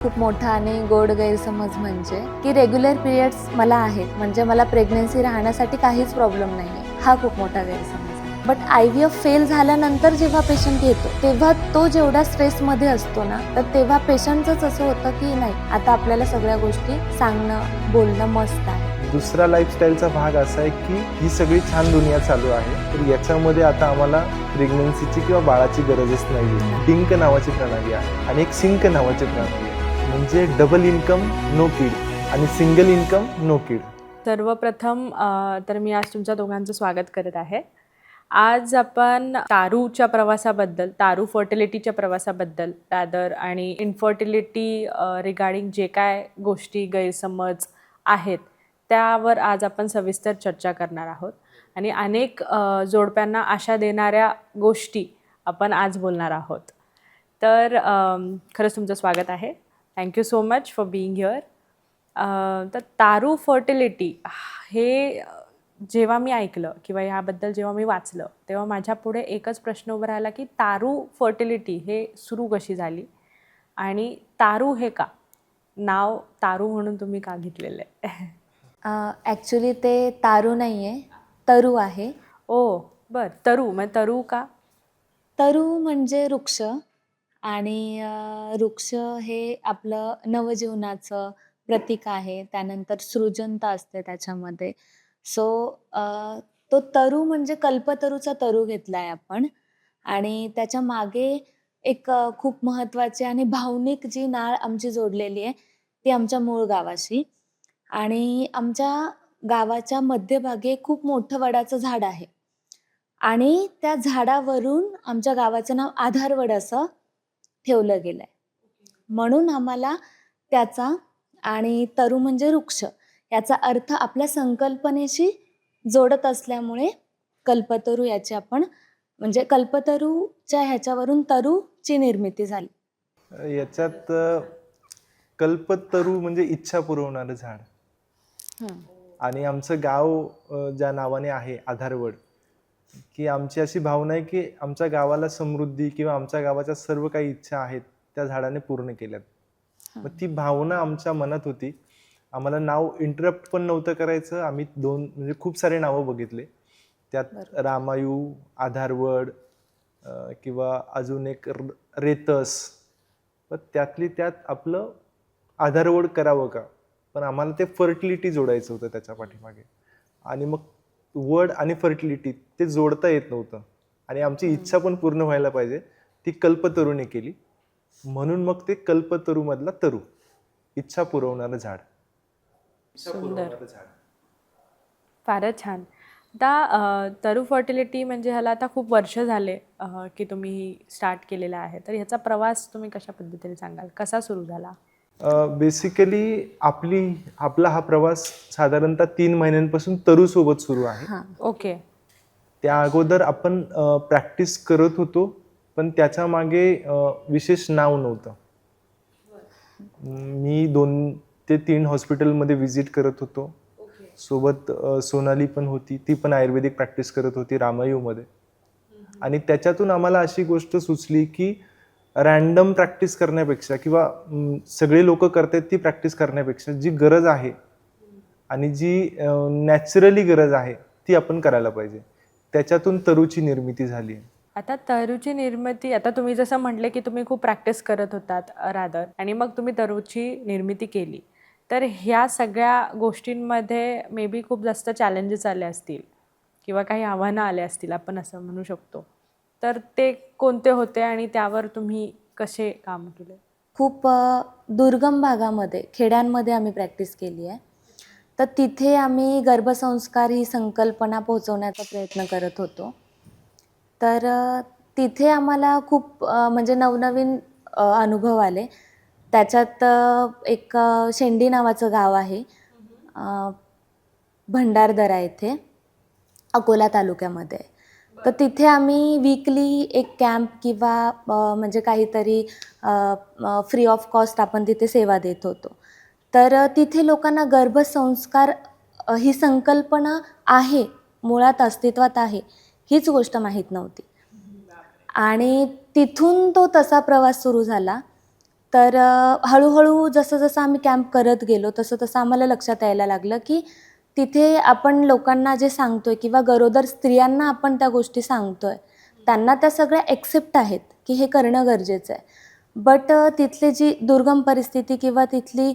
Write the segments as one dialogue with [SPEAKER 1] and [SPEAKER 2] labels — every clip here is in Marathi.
[SPEAKER 1] खूप मोठा आणि गोड गैरसमज म्हणजे की रेग्युलर पिरियड्स मला आहेत, म्हणजे मला प्रेग्नन्सी राहण्यासाठी काहीच प्रॉब्लेम नाही आहे, हा खूप मोठा गैरसमज आहे. बट IVF फेल झाल्यानंतर जेव्हा पेशंट येतो तेव्हा तो जेवढा स्ट्रेसमध्ये असतो ना, तर तेव्हा पेशंटचंच असं होतं की नाही, आता आपल्याला सगळ्या गोष्टी सांगणं बोलणं मस्त आहे.
[SPEAKER 2] दुसरा लाईफस्टाईलचा भाग असा आहे की ही सगळी छान दुनिया चालू आहे, तर याच्यामध्ये आता आम्हाला प्रेग्नन्सीची किंवा बाळाची गरजच नाही. डिंक नावाची प्रणाली आहे आणि एक सिंक नावाची प्रणाली आहे, म्हणजे डबल इन्कम नो किड आणि सिंगल इन्कम नो किड.
[SPEAKER 3] सर्वप्रथम तर मी आज तुमच्या दोघांचं स्वागत करत आहे. आज आपण तारूच्या प्रवासाबद्दल, तारू फर्टिलिटीच्या प्रवासाबद्दल रॅदर आणि इन्फर्टिलिटी रिगार्डिंग जे काय गोष्टी गैरसमज आहेत त्यावर आज आपण सविस्तर चर्चा करणार आहोत आणि अनेक जोडप्यांना आशा देणाऱ्या गोष्टी आपण आज बोलणार आहोत. तर खरंच तुमचं स्वागत आहे. Thank you so much for being here. तर तारू फर्टिलिटी हे जेव्हा मी ऐकलं किंवा ह्याबद्दल जेव्हा मी वाचलं तेव्हा माझ्या पुढे एकच प्रश्न उभा राहिला की तारू फर्टिलिटी हे सुरू कशी झाली आणि तारू हे का, नाव तारू म्हणून तुम्ही का घेतलेलं आहे?
[SPEAKER 1] ॲक्च्युली ते तारू नाही आहे, तरू आहे.
[SPEAKER 3] ओ बरं, तरू मग तरू का?
[SPEAKER 1] तरू म्हणजे वृक्ष आणि वृक्ष हे आपलं नवजीवनाचं प्रतीक आहे. त्यानंतर सृजनता असते त्याच्यामध्ये. सो तो तरू म्हणजे कल्पतरूचा तरू घेतला आहे आपण आणि त्याच्या मागे एक खूप महत्त्वाची आणि भावनिक जी नाळ आमची जोडलेली आहे, ती आमच्या मूळ गावाशी. आणि आमच्या गावाच्या मध्यभागी खूप मोठं वडाचं झाड आहे आणि त्या झाडावरून आमच्या गावाचं नाव आधारवड असं ठेवलं गेलंय. म्हणून आम्हाला त्याचा आणि तरू म्हणजे वृक्ष याचा अर्थ आपल्या संकल्पनेशी जोडत असल्यामुळे कल्पतरू याची आपण म्हणजे कल्पतरूच्या ह्याच्यावरून तरूची निर्मिती झाली.
[SPEAKER 2] याच्यात कल्पतरू म्हणजे इच्छा पुरवणारं झाड आणि आमचं गाव ज्या नावाने आहे आधारवड, की आमची अशी भावना आहे की आमच्या गावाला समृद्धी किंवा आमच्या गावाच्या सर्व काही इच्छा आहेत त्या झाडाने पूर्ण केल्यात. मग ती भावना आमच्या मनात होती. आम्हाला नाव इंटरप्ट पण नव्हतं करायचं. आम्ही म्हणजे खूप सारे नावं बघितले, त्यात रामायू, आधारवड किंवा अजून एक रेतस, पण त्यातली त्यात आपलं आधारवड करावं का, पण आम्हाला ते फर्टिलिटी जोडायचं होतं त्याच्या पाठीमागे. आणि मग वड आणि फर्टिलिटी ते जोडता येत नव्हतं आणि आमची इच्छा पण पूर्ण व्हायला पाहिजे, ती कल्पतरूने केली. म्हणून मग ते कल्पतरू मधला तरू, इच्छा पुरवणारं झाड.
[SPEAKER 3] सुंदर, फारच छान. आता तरू फर्टिलिटी म्हणजे ह्याला आता खूप वर्ष झाले की तुम्ही स्टार्ट केलेला आहे, तर ह्याचा प्रवास तुम्ही कशा पद्धतीने सांगाल, कसा सुरू झाला?
[SPEAKER 2] बेसिकली आपला हा प्रवास साधारणतः 3 महिन्यांपासून तरू सोबत सुरू आहे.
[SPEAKER 3] ओके.
[SPEAKER 2] त्या अगोदर आपण प्रॅक्टिस करत होतो, पण त्याच्या मागे विशेष नाव नव्हतं. मी 2 ते 3 हॉस्पिटलमध्ये व्हिजिट करत होतो. सोबत सोनाली पण होती, ती पण आयुर्वेदिक प्रॅक्टिस करत होती रामायूमध्ये. आणि त्याच्यातून आम्हाला अशी गोष्ट सुचली की रॅन्डम प्रॅक्टिस करण्यापेक्षा किंवा सगळे लोक करतात ती प्रॅक्टिस करण्यापेक्षा जी गरज आहे आणि जी नॅचरली गरज आहे ती आपण करायला पाहिजे. त्याच्यातून तरूची निर्मिती झाली.
[SPEAKER 3] आता तरूची निर्मिती, आता तुम्ही जसं म्हटले की तुम्ही खूप प्रॅक्टिस करत होतात रादर आणि मग तुम्ही तरूची निर्मिती केली, तर ह्या सगळ्या गोष्टींमध्ये मे बी खूप जास्त चॅलेंजेस आले असतील किंवा काही आव्हानं आले असतील, आपण असं म्हणू शकतो. तर ते कोणते होते आणि त्यावर तुम्ही कसे काम केले?
[SPEAKER 1] खूप दुर्गम भागामध्ये, खेड्यांमध्ये आम्ही प्रॅक्टिस केली आहे. तर तिथे आम्ही गर्भसंस्कार ही संकल्पना पोहोचवण्याचा प्रयत्न करत होतो. तर तिथे आम्हाला खूप म्हणजे नवनवीन अनुभव आले. त्याच्यात एक शेंडी नावाचं गाव आहे, भंडारदरा येथे, अकोला तालुक्यामध्ये. तर तिथे आम्ही वीकली एक कॅम्प किंवा म्हणजे काहीतरी फ्री ऑफ कॉस्ट आपण तिथे सेवा देत होतो. तर तिथे लोकांना गर्भसंस्कार ही संकल्पना आहे, मुळात अस्तित्वात आहे, हीच गोष्ट माहीत नव्हती. आणि तिथून तो तसा प्रवास सुरू झाला तर हळूहळू जसं आम्ही कॅम्प करत गेलो तसं आम्हाला लक्षात यायला लागलं की तिथे आपण लोकांना जे सांगतोय किंवा गरोदर स्त्रियांना आपण त्या गोष्टी सांगतोय, त्यांना त्या सगळ्या एक्सेप्ट आहेत की हे करणं गरजेचं आहे. बट तिथली जी दुर्गम परिस्थिती किंवा तिथली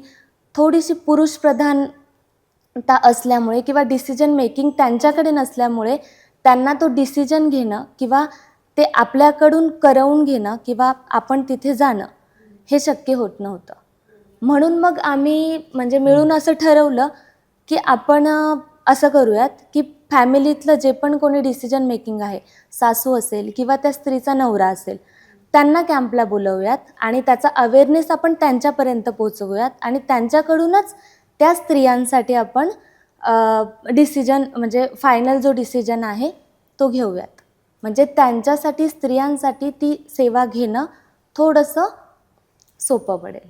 [SPEAKER 1] थोडीशी पुरुषप्रधानता असल्यामुळे किंवा डिसिजन मेकिंग त्यांच्याकडे नसल्यामुळे त्यांना तो डिसिजन घेणं किंवा ते आपल्याकडून करवून घेणं किंवा आपण तिथे जाणं हे शक्य होत नव्हतं. म्हणून मग आम्ही म्हणजे मिळून असं ठरवलं की आपण असं करूयात की फॅमिलीतलं जे पण कोणी डिसिजन मेकिंग आहे, सासू असेल किंवा त्या स्त्रीचा नवरा असेल, त्यांना कॅम्पला बोलवूयात आणि त्याचा अवेअरनेस आपण त्यांच्यापर्यंत पोहोचवूयात आणि त्यांच्याकडूनच त्या स्त्रियांसाठी आपण डिसिजन म्हणजे फायनल जो डिसिजन आहे तो घेऊयात. म्हणजे त्यांच्यासाठी, स्त्रियांसाठी ती सेवा घेणं थोडंसं सोपं पडेल.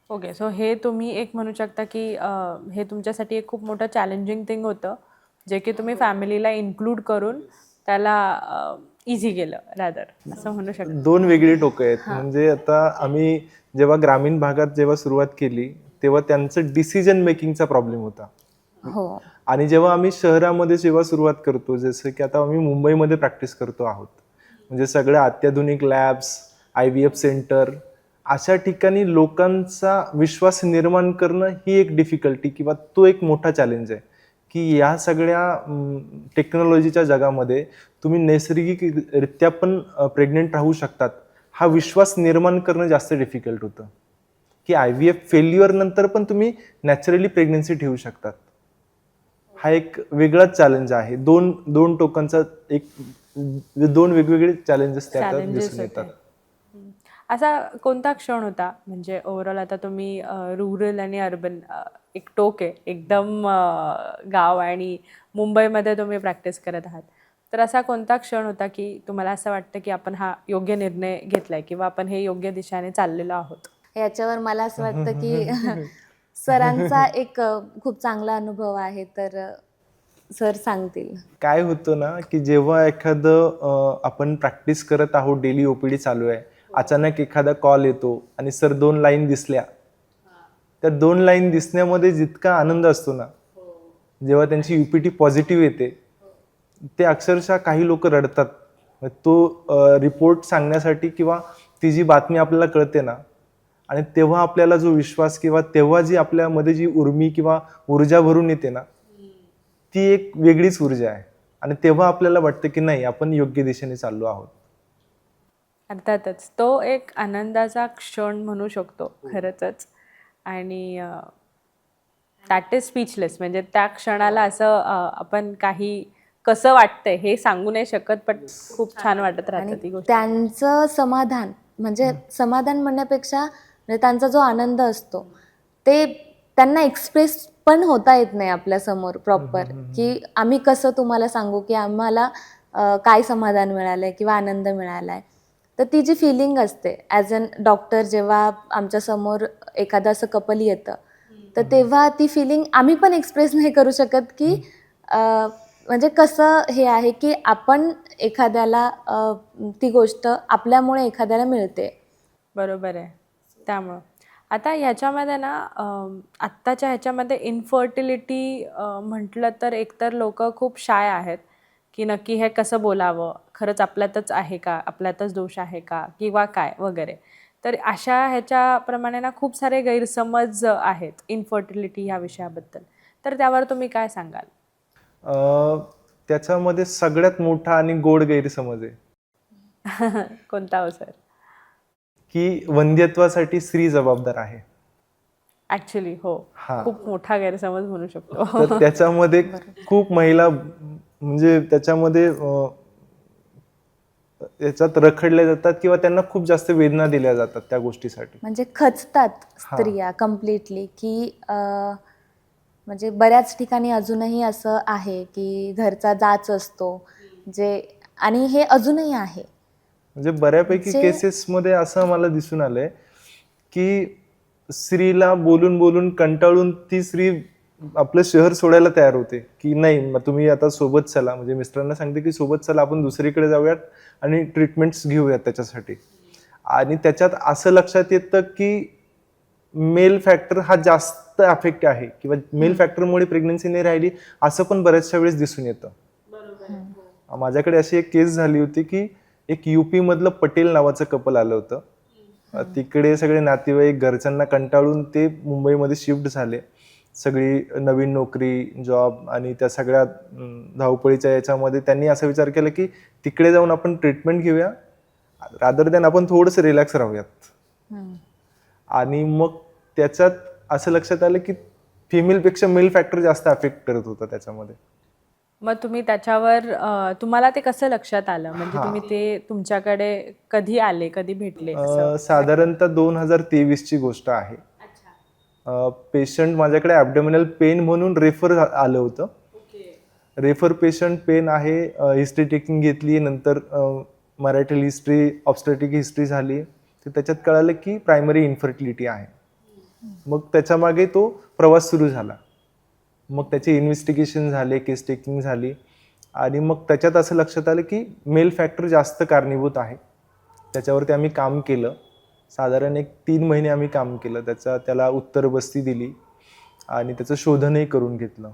[SPEAKER 3] ओके. सो हे तुम्ही एक म्हणू शकता की हे तुमच्यासाठी एक खूप मोठं चॅलेंजिंग थिंग होतं, जे की तुम्ही फॅमिलीला इन्क्लूड करून त्याला इझी केलं रॅदर, असं म्हणू शकता.
[SPEAKER 2] 2 वेगळी टोकं आहेत. म्हणजे आता आम्ही जेव्हा ग्रामीण भागात जेव्हा सुरुवात केली, तेव्हा त्यांचं डिसिजन मेकिंगचा प्रॉब्लेम होता.
[SPEAKER 1] हो.
[SPEAKER 2] आणि जेव्हा आम्ही शहरामध्ये जेव्हा सुरुवात करतो, जसं की आता आम्ही मुंबईमध्ये प्रॅक्टिस करतो आहोत, म्हणजे सगळ्या अत्याधुनिक लॅब्स, IVF सेंटर, अशा ठिकाणी लोकांचा विश्वास निर्माण करणं ही एक डिफिकल्टी किंवा तो एक मोठा चॅलेंज आहे की या सगळ्या टेक्नॉलॉजीच्या जगामध्ये तुम्ही नैसर्गिकरित्या पण प्रेग्नेंट राहू शकतात, हा विश्वास निर्माण करणं जास्त डिफिकल्ट होतं. की IVF फेल्युअर नंतर पण तुम्ही नॅचरली प्रेग्नन्सी ठेवू शकतात, हा एक वेगळाच चॅलेंज आहे. दोन टोकांचा एक 2 वेगवेगळे चॅलेंजेस त्यात
[SPEAKER 3] Challenges
[SPEAKER 2] दिसून
[SPEAKER 3] होते.
[SPEAKER 2] येतात.
[SPEAKER 3] असा कोणता क्षण होता, म्हणजे ओव्हरऑल आता तुम्ही रुरल आणि अर्बन एक टोक आहे एकदम, गाव आणि मुंबईमध्ये तुम्ही प्रॅक्टिस करत आहात, तर असा कोणता क्षण होता की तुम्हाला असं वाटतं की आपण हा योग्य निर्णय घेतलाय किंवा आपण हे योग्य दिशेने चाललेलो आहोत?
[SPEAKER 1] याच्यावर मला असं वाटतं की सरांचा एक खूप चांगला अनुभव आहे, तर सर सांगतील.
[SPEAKER 2] काय होतं ना की जेव्हा एखादं आपण प्रॅक्टिस करत आहोत, डेली OPD चालू आहे, अचानक एखादा कॉल येतो आणि सर 2 लाईन दिसल्या, त्या 2 लाईन दिसण्यामध्ये जितका आनंद असतो ना, जेव्हा त्यांची UPT पॉझिटिव्ह येते, ते अक्षरशः काही लोक रडतात. तो रिपोर्ट सांगण्यासाठी किंवा ती जी बातमी आपल्याला कळते ना, आणि तेव्हा आपल्याला जो विश्वास किंवा तेव्हा जी आपल्यामध्ये जी उर्मी किंवा ऊर्जा भरून येते ना, ती एक वेगळीच ऊर्जा आहे. आणि तेव्हा आपल्याला वाटतं की नाही, आपण योग्य दिशेने चाललो आहोत.
[SPEAKER 3] अर्थातच तो एक आनंदाचा क्षण म्हणू शकतो खरंच. आणि दॅट इज स्पीचलेस. म्हणजे त्या क्षणाला असं आपण काही कसं वाटतंय हे सांगू नाही शकत, पण खूप छान वाटत
[SPEAKER 1] आणि
[SPEAKER 3] राहतं ती गोष्ट.
[SPEAKER 1] त्यांचं समाधान म्हणजे समाधान म्हणण्यापेक्षा म्हणजे त्यांचा जो आनंद असतो ते त्यांना एक्सप्रेस पण होता येत नाही आपल्यासमोर प्रॉपर, की आम्ही कसं तुम्हाला सांगू की आम्हाला काय समाधान मिळालंय किंवा आनंद मिळालाय. तर ती जी फिलिंग असते ॲज अन डॉक्टर, जेव्हा आमच्यासमोर एखादं असं कपल येतं, तर तेव्हा ती फिलिंग आम्ही पण एक्सप्रेस नाही करू शकत की म्हणजे कसं हे आहे की आपण एखाद्याला ती गोष्ट आपल्यामुळे एखाद्याला मिळते.
[SPEAKER 3] बरोबर आहे. त्यामुळं आता ह्याच्यामध्ये ना आत्ताच्या ह्याच्यामध्ये इन्फर्टिलिटी म्हटलं तर एकतर लोक खूप शाय आहेत की नक्की हे कसं बोलावं, खरंच आपल्यातच आहे का, आपल्यातच दोष आहे का किंवा काय वगैरे. तर अशा ह्याच्याप्रमाणे ना खूप सारे गैरसमज आहेत इन्फर्टिलिटी ह्या विषयाबद्दल. तर त्यावर तुम्ही काय सांगाल?
[SPEAKER 2] त्याच्यामध्ये सगळ्यात मोठा आणि गोड गैरसमज आहे
[SPEAKER 3] कोणता हो सर?
[SPEAKER 2] की वंध्यत्वासाठी स्त्री जबाबदार आहे.
[SPEAKER 3] ॲक्च्युली हो,
[SPEAKER 2] हा.
[SPEAKER 3] खूप मोठा गैरसमज म्हणू शकतो.
[SPEAKER 2] तर त्याच्यामध्ये खूप महिला म्हणजे त्याच्यामध्ये याच्यात रखडल्या जातात किंवा त्यांना खूप जास्त वेदना दिल्या जातात त्या गोष्टीसाठी.
[SPEAKER 1] म्हणजे खचतात स्त्रिया कम्प्लिटली की म्हणजे बऱ्याच ठिकाणी अजूनही असं आहे की घरचा जाच असतो जे, आणि हे अजूनही आहे.
[SPEAKER 2] म्हणजे बऱ्यापैकी केसेसमध्ये असं मला दिसून आलंय की स्त्रीला बोलून बोलून कंटाळून ती स्त्री आपलं शहर सोडायला तयार होते की नाही, मग तुम्ही आता सोबत चला, म्हणजे मिस्टरांना सांगते की सोबत चला, आपण दुसरीकडे जाऊयात आणि ट्रीटमेंट्स घेऊयात त्याच्यासाठी. आणि त्याच्यात असं लक्षात येतं की मेल फॅक्टर हा जास्त अफेक्ट आहे किंवा मेल फॅक्टरमुळे प्रेग्नन्सी नाही राहिली असं पण बऱ्याचशा वेळेस दिसून येतं. माझ्याकडे अशी एक केस झाली होती की एक युपी मधलं पटेल नावाचं कपल आलं होतं. तिकडे सगळे नातेवाईक घरच्यांना कंटाळून ते मुंबईमध्ये शिफ्ट झाले. सगळी नवीन नोकरी जॉब आणि त्या सगळ्या धावपळीच्या याच्यामध्ये त्यांनी असा विचार केला की तिकडे जाऊन आपण ट्रीटमेंट घेऊया, रादर दॅन आपण थोडंसं रिलॅक्स राहूयात. आणि मग त्याच्यात असं लक्षात आलं की फिमेलपेक्षा मेल फॅक्टर जास्त अफेक्ट करत होता त्याच्यामध्ये.
[SPEAKER 3] मग तुम्ही त्याच्यावर तुम्हाला ते कसं लक्षात आलं, म्हणजे तुम्ही ते तुमच्याकडे कधी आले, कधी भेटले असं?
[SPEAKER 2] साधारणतः 2023 ची गोष्ट आहे. पेशंट माझ्याकडे ॲब्डोमिनल पेन म्हणून रेफर आलं होतं. रेफर पेशंट पेन आहे, हिस्ट्री टेकिंग घेतली, नंतर मराठी हिस्ट्री ऑब्स्टेट्रिक हिस्ट्री झाली, तर त्याच्यात कळालं की प्रायमरी इन्फर्टिलिटी आहे. मग त्याच्यामागे तो प्रवास सुरू झाला. मग त्याचे इन्व्हेस्टिगेशन झाले, केस टेकिंग झाली आणि मग त्याच्यात असं लक्षात आलं की मेल फॅक्टर जास्त कारणीभूत आहे. त्याच्यावरती आम्ही काम केलं. साधारण एक 3 महिने आम्ही काम केलं. त्याला उत्तरबस्ती दिली आणि त्याचं शोधनही करून घेतलं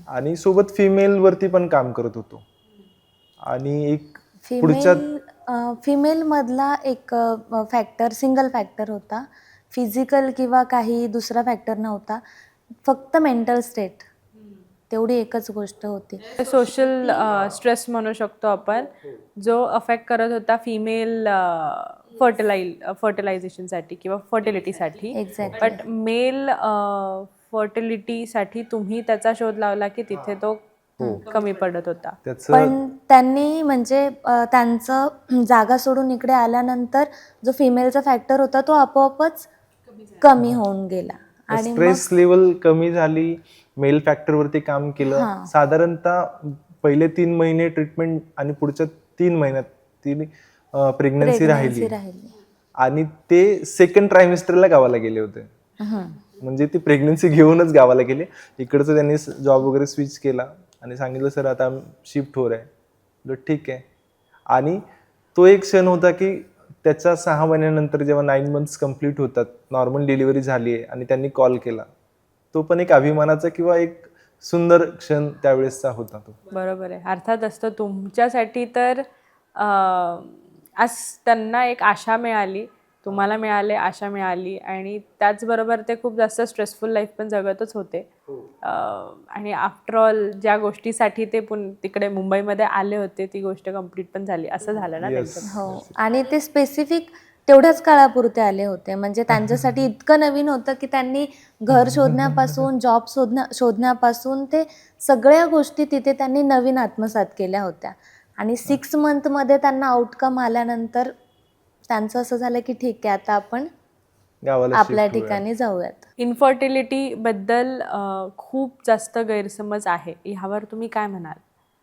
[SPEAKER 2] आणि सोबत फिमेलवरती पण काम करत होतो. आणि एक
[SPEAKER 1] फिमेल मधला एक फॅक्टर सिंगल फॅक्टर होता. फिजिकल किंवा काही दुसरा फॅक्टर नव्हता, फक्त मेंटल स्टेट, तेवढी एकच गोष्ट होती.
[SPEAKER 3] सोशल स्ट्रेस म्हणू शकतो आपण, जो अफेक्ट करत होता फिमेल फर्टिलायझेशनसाठी किंवा फर्टिलिटीसाठी.
[SPEAKER 1] एक्झॅक्टली.
[SPEAKER 3] बट मेल फर्टिलिटीसाठी तुम्ही त्याचा शोध लावला की तिथे तो कमी पडत होता.
[SPEAKER 2] त्याचं
[SPEAKER 1] पण त्यांनी म्हणजे त्यांचं जागा सोडून इकडे आल्यानंतर जो फिमेलचा फॅक्टर होता तो आपोआपच कमी होऊन गेला. आणि
[SPEAKER 2] स्ट्रेस लेवल कमी झाली, मेल फॅक्टरवरती काम केलं. साधारणतः पहिले 3 महिने ट्रीटमेंट आणि पुढच्या 3 महिन्यात ती प्रेग्नन्सी राहिली. आणि ते सेकंड ट्रायमिस्टरला गावाला गेले होते. म्हणजे ती प्रेग्नन्सी घेऊनच गावाला गेले. इकडचं त्यांनी जॉब वगैरे स्विच केला आणि सांगितलं सर आता शिफ्ट हो रहा है. ठीक आहे. आणि तो एक क्षण होता की त्याच्या 6 महिन्यानंतर जेव्हा 9 मंथ्स कंप्लीट होतात, नॉर्मल डिलिव्हरी झाली आहे आणि त्यांनी कॉल केला, तो पण एक अभिमानाचा किंवा एक सुंदर क्षण त्यावेळेसचा होता तो.
[SPEAKER 3] बरोबर आहे. अर्थात असतं तुमच्यासाठी तर आज त्यांना एक आशा मिळाली, तुम्हाला मिळाले, आशा मिळाली आणि त्याचबरोबर ते खूप जास्त स्ट्रेसफुल लाईफ पण जगतच होते. आणि आफ्टर ऑल ज्या गोष्टीसाठी ते तिकडे मुंबईमध्ये आले होते ती गोष्ट कंप्लीट पण झाली, असं झालं ना त्यांचं.
[SPEAKER 1] हो, आणि ते स्पेसिफिक तेवढ्याच काळापुरते आले होते. म्हणजे त्यांच्यासाठी इतकं नवीन होतं की त्यांनी घर शोधण्यापासून जॉब शोधण्यापासून ते सगळ्या गोष्टी तिथे त्यांनी नवीन आत्मसात केल्या होत्या. आणि 6 मंथमध्ये त्यांना आउटकम आल्यानंतर त्यांचं असं झालं की ठीक आहे, आता आपण
[SPEAKER 2] गावाला
[SPEAKER 1] आपल्या
[SPEAKER 2] shift होऊया.
[SPEAKER 1] ठिकाणी जाऊयात.
[SPEAKER 3] इन्फर्टिलिटी बद्दल खूप जास्त गैरसमज आहे, ह्यावर तुम्ही काय म्हणाल?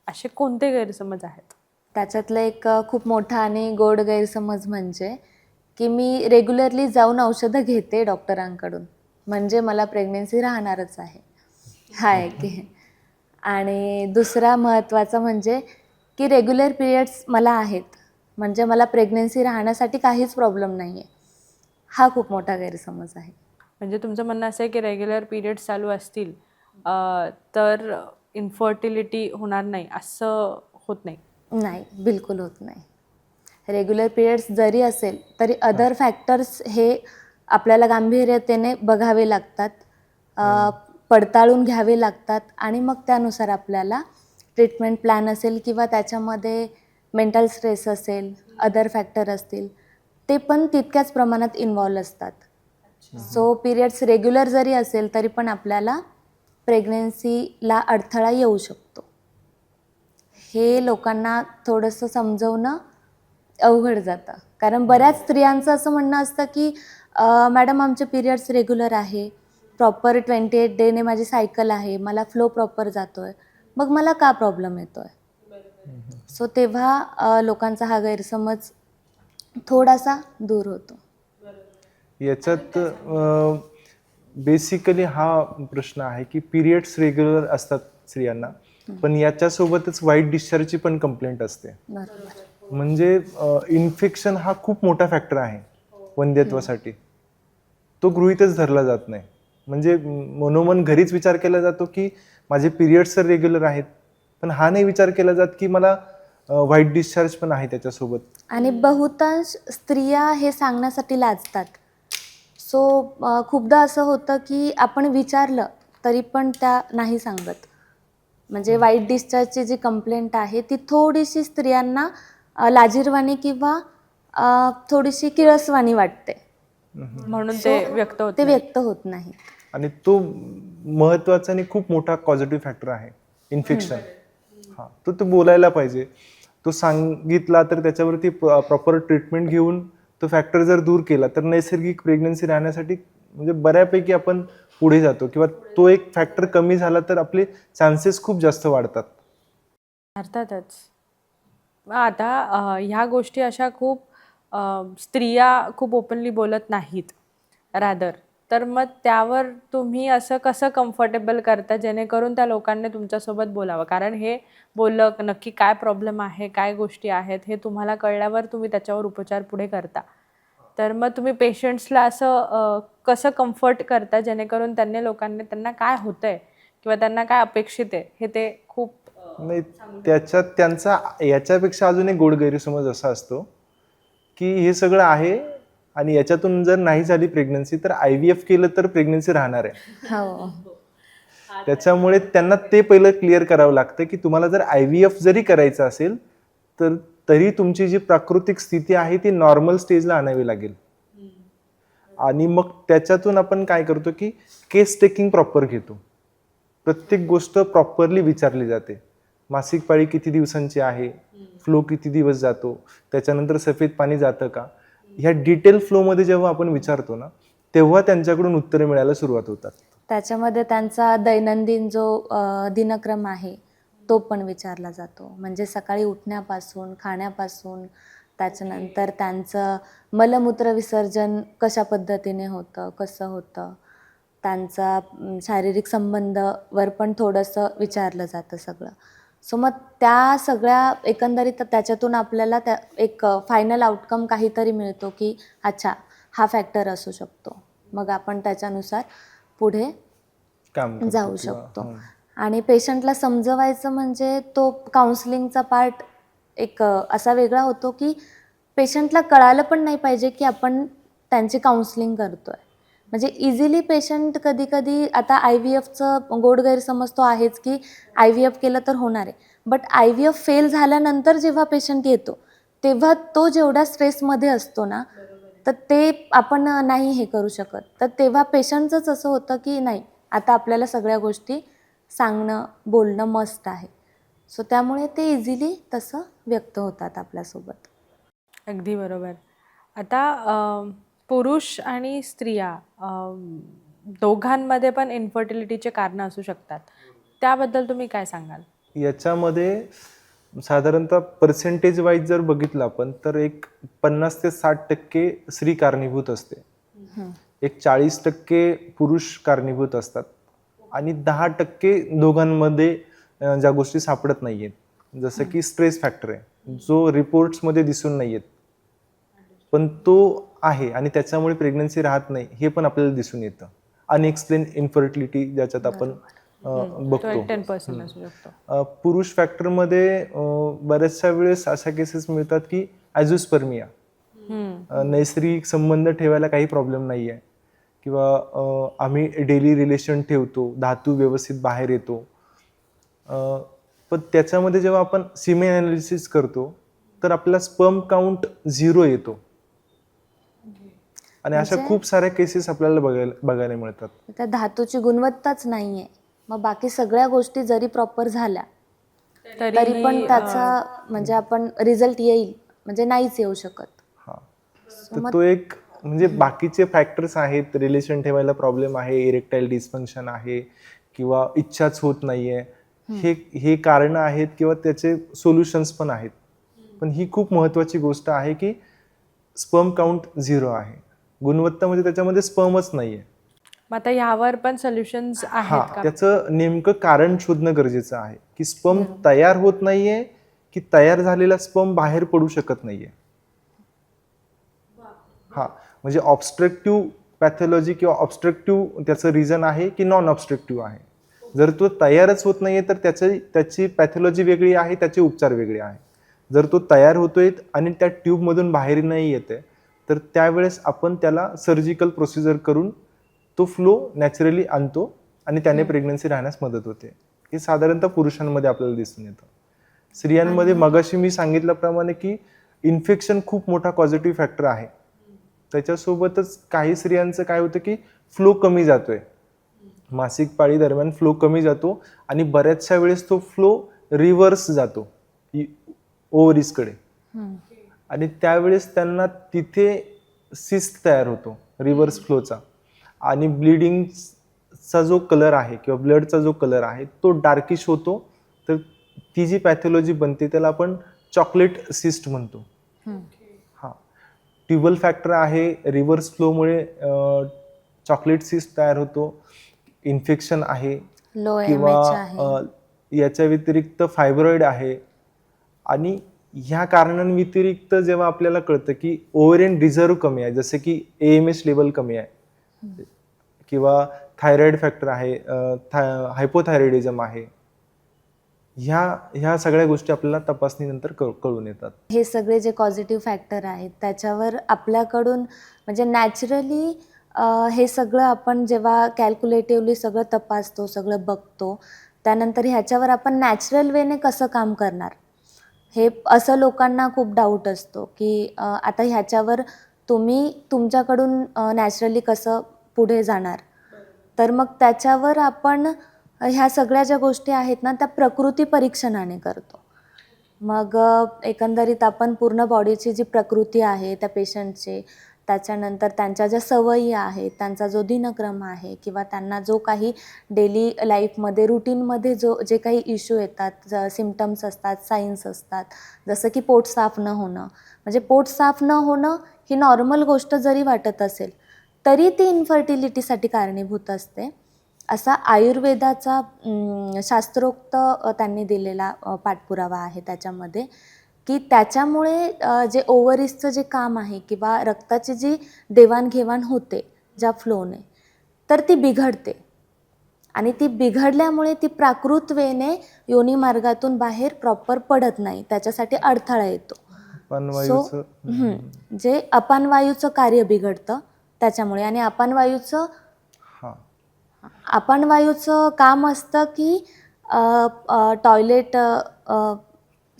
[SPEAKER 3] असे कोणते गैरसमज आहेत?
[SPEAKER 1] त्याच्यातलं एक खूप मोठा आणि गोड गैरसमज म्हणजे की मी रेग्युलरली जाऊन औषधं घेते डॉक्टरांकडून, म्हणजे मला प्रेग्नन्सी राहणारच आहे, हा एक आहे. आणि दुसरा महत्त्वाचा म्हणजे की रेग्युलर पिरियड्स मला आहेत, म्हणजे मला प्रेग्नन्सी राहण्यासाठी काहीच प्रॉब्लेम नाही आहे. हा खूप मोठा गैरसमज आहे.
[SPEAKER 3] म्हणजे तुमचं म्हणणं असं आहे की रेग्युलर पिरियड्स चालू असतील तर इन्फर्टिलिटी होणार नाही, असं होत नाही?
[SPEAKER 1] नाही, बिलकुल होत नाही. रेग्युलर पिरियड्स जरी असेल तरी अदर फॅक्टर्स हे आपल्याला गांभीर्यतेने बघावे लागतात, पडताळून घ्यावे लागतात आणि मग त्यानुसार आपल्याला ट्रीटमेंट प्लॅन असेल किंवा त्याच्यामध्ये मेंटल स्ट्रेस असेल, अदर फॅक्टर असतील, ते पण तितक्याच प्रमाणात इन्व्हॉल्व असतात. सो पिरियड्स रेग्युलर जरी असेल तरी पण आपल्याला प्रेग्नन्सीला अडथळा येऊ शकतो. हे लोकांना थोडंसं समजवणं अवघड जातं. कारण बऱ्याच स्त्रियांचं असं म्हणणं असतं की मॅडम आमचे पिरियड्स रेग्युलर आहे, प्रॉपर 28 डेने माझी सायकल आहे, मला फ्लो प्रॉपर जातोय, मग मला का प्रॉब्लेम येतोय? सो तेव्हा लोकांचा हा गैरसमज थोडासा दूर होतो.
[SPEAKER 2] याच्यात बेसिकली हा प्रश्न आहे की पिरियड्स रेग्युलर असतात स्त्रियांना, पण याच्यासोबतच वाईट डिस्चार्जची पण कंप्लेंट असते.
[SPEAKER 1] बरोबर.
[SPEAKER 2] म्हणजे इन्फेक्शन हा खूप मोठा फॅक्टर आहे वंध्यत्वासाठी. तो गृहीतच धरला जात नाही. म्हणजे मनोमन घरीच विचार केला जातो की माझे पिरियड्स तर रेग्युलर आहेत, पण हा नाही विचार केला जात की मला व्हाईट डिस्चार्ज पण आहे त्याच्यासोबत.
[SPEAKER 1] आणि बहुतांश स्त्रिया हे सांगण्यासाठी लाजतात. सो खूपदा असं होतं की आपण विचारलं तरी पण त्या नाही सांगत. म्हणजे वाईट डिस्चार्जची जी कंप्लेंट आहे ती थोडीशी स्त्रियांना लाजिरवाणी किंवा थोडीशी किळसवाणी वाटते.
[SPEAKER 3] म्हणून ते व्यक्त होत
[SPEAKER 1] ते
[SPEAKER 3] नाही.
[SPEAKER 1] व्यक्त होत नाही.
[SPEAKER 2] आणि तो महत्वाचा आणि खूप मोठा पॉझिटिव्ह फॅक्टर आहे इन्फेक्शन. हा, तो बोलायला पाहिजे. तो सांगितला तर त्याच्यावरती प्रॉपर ट्रीटमेंट घेऊन तो फॅक्टर जर दूर केला तर नैसर्गिक प्रेग्नन्सी राहण्यासाठी म्हणजे बऱ्यापैकी आपण पुढे जातो, किंवा तो एक फॅक्टर कमी झाला तर आपले चान्सेस खूप जास्त वाढतात.
[SPEAKER 3] अर्थातच. मग आता ह्या गोष्टी अशा खूप स्त्रिया खूप ओपनली बोलत नाहीत रादर. तर मग त्यावर तुम्ही असं कसं कम्फर्टेबल करता जेणेकरून त्या लोकांनी तुमच्यासोबत बोलावं? कारण हे बोललं नक्की काय प्रॉब्लेम आहे, काय गोष्टी आहेत हे तुम्हाला कळल्यावर तुम्ही त्याच्यावर उपचार पुढे करता. तर मग तुम्ही पेशंट्सला असं कसं कम्फर्ट करता जेणेकरून त्यांना काय होतंय किंवा त्यांना काय अपेक्षित आहे हे ते खूप
[SPEAKER 2] नाही, त्याच्यात त्यांचा याच्यापेक्षा अजून एक गोड गैरसमज असा असतो की हे सगळं आहे आणि याच्यातून जर नाही झाली प्रेग्नन्सी तर IVF केलं तर प्रेग्नन्सी राहणार आहे.
[SPEAKER 1] हो.
[SPEAKER 2] त्याच्यामुळे त्यांना ते पहिलं क्लिअर करावं लागतं की तुम्हाला जर IVF जरी करायचं असेल तर तरी तुमची जी प्राकृतिक स्थिती आहे ती नॉर्मल स्टेजला आणावी लागेल. आणि मग त्याच्यातून आपण काय करतो की केस टेकिंग प्रॉपर घेतो. प्रत्येक गोष्ट प्रॉपरली विचारली जाते. मासिक पाळी किती दिवसांची आहे, फ्लो किती दिवस जातो, त्याच्यानंतर सफेद पाणी जातं का, ह्या डिटेल फ्लोमध्ये जेव्हा आपण विचारतो ना तेव्हा त्यांच्याकडून उत्तरं मिळायला सुरुवात होतात.
[SPEAKER 1] त्याच्यामध्ये त्यांचा दैनंदिन जो दिनक्रम आहे तो पण विचारला जातो. म्हणजे सकाळी उठण्यापासून, खाण्यापासून, त्याच्यानंतर त्यांचं मलमूत्र विसर्जन कशा पद्धतीने होतं, कसं होतं, त्यांचा शारीरिक संबंधवर पण थोडंसं विचारलं जातं सगळं. सो मग त्या सगळ्या एकंदरीत त्याच्यातून आपल्याला त्या एक फायनल आउटकम काहीतरी मिळतो की अच्छा हा फॅक्टर असू शकतो. मग आपण त्याच्यानुसार पुढे
[SPEAKER 2] काम करतो
[SPEAKER 1] जाऊ
[SPEAKER 2] किंवा-
[SPEAKER 1] शकतो. आणि पेशंटला समजवायचं म्हणजे तो काउन्सिलिंगचा पार्ट एक असा वेगळा होतो की पेशंटला कळालं पण नाही पाहिजे की आपण त्यांची काउन्सिलिंग करतोय. म्हणजे इझिली पेशंट कधी कधी आता IVFचं गोड गैरसमज तो आहेच की IVF केलं तर होणार आहे. बट IVF फेल झाल्यानंतर जेव्हा पेशंट येतो तेव्हा तो जेवढ्या स्ट्रेसमध्ये असतो ना तर ते आपण नाही हे करू शकत. तर तेव्हा पेशंटचंच असं होतं की नाही आता आपल्याला सगळ्या गोष्टी सांगणं, बोलणं मस्ट आहे. सो त्यामुळे ते इझिली तसं व्यक्त होतात आपल्यासोबत.
[SPEAKER 3] अगदी बरोबर. आता पुरुष आणि स्त्रिया दोघांमध्ये पण इन्फर्टिलिटीचे कारणं असू शकतात. त्याबद्दल तुम्ही काय सांगाल?
[SPEAKER 2] याच्यामध्ये साधारणतः पर्सेंटेज वाईज जर बघितलं आपण तर एक 50 ते 60% स्त्री कारणीभूत असते, एक 40% पुरुष कारणीभूत असतात आणि 10% दोघांमध्ये ज्या गोष्टी सापडत नाहीयेत, जसं की स्ट्रेस फॅक्टर आहे जो रिपोर्ट्समध्ये दिसून नाही येत पण तो आहे आणि त्याच्यामुळे प्रेग्नन्सी राहत नाही हे पण आपल्याला दिसून येतं. अनएक्सप्लेन इन्फर्टिलिटी ज्याच्यात आपण
[SPEAKER 3] तो
[SPEAKER 2] बघतो.
[SPEAKER 3] एक 10% असू शकतो.
[SPEAKER 2] पुरुष फॅक्टरमध्ये बऱ्याचशा वेळेस अशा केसेस मिळतात की ॲझोस्पर्मिया, नैसर्गिक संबंध ठेवायला काही प्रॉब्लेम नाही आहे किंवा आम्ही डेली रिलेशन ठेवतो, धातू व्यवस्थित बाहेर येतो, पण त्याच्यामध्ये जेव्हा आपण सिमेन ॲनालिसिस करतो तर आपला स्पर्म काउंट 0 येतो आणि अशा खूप साऱ्या केसेस आपल्याला बघायला मिळतात.
[SPEAKER 1] त्या धातूची गुणवत्ताच नाही आहे. मग बाकी सगळ्या गोष्टी जरी प्रॉपर झाल्या तरी पण त्याचा म्हणजे आपण रिझल्ट येईल म्हणजे नाहीच येऊ शकत.
[SPEAKER 2] हा, तर तो एक म्हणजे बाकीचे फॅक्टर्स आहेत, रिलेशन ठेवायला प्रॉब्लेम आहे, इरेक्टाईल डिस्फंक्शन आहे किंवा इच्छाच होत नाहीये, हे कारणं आहेत किंवा त्याचे सोल्युशन्स पण आहेत. पण ही खूप महत्वाची गोष्ट आहे की स्पर्म काउंट 0 आहे, गुणवत्ता म्हणजे त्याच्यामध्ये स्पर्मच नाहीये.
[SPEAKER 3] मग आता यावर पण सोल्युशन्स आहेत का?
[SPEAKER 2] त्याचं नेमकं कारण शोधणं गरजेचं आहे की स्पर्म तयार होत नाहीये की तयार झालेला स्पर्म बाहेर पडू शकत नाहीये. हा, म्हणजे ऑब्स्ट्रक्टिव्ह पॅथॉलॉजी किंवा ऑब्स्ट्रक्टिव्ह त्याचं रिझन आहे की नॉन ऑब्स्ट्रक्टिव्ह आहे. जर तो तयारच होत नाहीये तर त्याची पॅथॉलॉजी वेगळी आहे, त्याचे उपचार वेगळे आहे. जर तो तयार होतोय आणि त्या ट्यूबमधून बाहेर नाही येते तर त्यावेळेस आपण त्याला सर्जिकल प्रोसिजर करून तो फ्लो नॅचरली आणतो आणि त्याने प्रेग्नन्सी राहण्यास मदत होते. हे साधारणतः पुरुषांमध्ये आपल्याला दिसून येतं. स्त्रियांमध्ये मगाशी मी सांगितल्याप्रमाणे की इन्फेक्शन खूप मोठा पॉझिटिव्ह फॅक्टर आहे. त्याच्यासोबतच काही स्त्रियांचं काय होतं की फ्लो कमी जातोय, मासिक पाळी दरम्यान फ्लो कमी जातो आणि बऱ्याचशा वेळेस तो फ्लो रिव्हर्स जातो ओव्हरीजकडे आणि त्यावेळेस त्यांना तिथे सिस्ट तयार होतो रिव्हर्स फ्लोचा आणि ब्लिडिंगचा जो कलर आहे किंवा ब्लडचा जो कलर आहे तो डार्किश होतो. तर ती जी पॅथॉलॉजी बनते त्याला आपण चॉकलेट सिस्ट म्हणतो. हा, ट्युबल फॅक्टर आहे, रिव्हर्स फ्लोमुळे चॉकलेट सिस्ट तयार होतो, इन्फेक्शन आहे
[SPEAKER 1] लो
[SPEAKER 2] किंवा
[SPEAKER 1] MH आहे.
[SPEAKER 2] याच्या व्यतिरिक्त फायब्रॉइड आहे. आणि ह्या कारणांव्यतिरिक्त जेव्हा आपल्याला कळतं की ओव्हरियन रिझर्व कमी आहे, जसे की AMH लेवल कमी आहे किंवा थायरॉइड फॅक्टर आहे, हायपोथायरॉइडिझम आहे, ह्या सगळ्या गोष्टी आपल्याला तपासणीनंतर कळून येतात.
[SPEAKER 1] हे सगळे जे पॉझिटिव्ह फॅक्टर आहेत त्याच्यावर आपल्याकडून म्हणजे नॅचरली हे सगळं आपण जेव्हा कॅल्क्युलेटिव्हली सगळं तपासतो, सगळं बघतो, त्यानंतर ह्याच्यावर आपण नॅचरल वेने कसं काम करणार, हे असं लोकांना खूप डाऊट असतो की आता ह्याच्यावर तुम्ही तुमच्याकडून नॅचरली कसं पुढे जाणार. तर मग त्याच्यावर आपण ह्या सगळ्या ज्या गोष्टी आहेत ना त्या प्रकृती परीक्षणाने करतो. मग एकंदरीत आपण पूर्ण बॉडीची जी प्रकृती आहे त्या पेशंटची, त्याच्यानंतर त्यांच्या ज्या सवयी आहेत, त्यांचा जो दिनक्रम आहे किंवा त्यांना जो काही डेली लाईफमध्ये रुटीनमध्ये जे काही इश्यू येतात, सिम्पटम्स असतात, साईन्स असतात, जसं की पोट साफ न होणं. म्हणजे पोट साफ न होणं ही नॉर्मल गोष्ट जरी वाटत असेल तरी ती इन्फर्टिलिटीसाठी कारणीभूत असते. असा आयुर्वेदाचा शास्त्रोक्त त्यांनी दिलेला पाठपुरावा आहे त्याच्यामध्ये, की त्याच्यामुळे जे ओव्हरीजचं जे काम आहे किंवा रक्ताची जी देवाणघेवाण होते ज्या फ्लोने, तर ती बिघडते आणि ती बिघडल्यामुळे ती प्राकृत वेने योनी मार्गातून बाहेर प्रॉपर पडत नाही, त्याच्यासाठी अडथळा येतो. सो जे अपानवायूचं कार्य बिघडतं त्याच्यामुळे. आणि अपानवायूचं काम असतं की टॉयलेट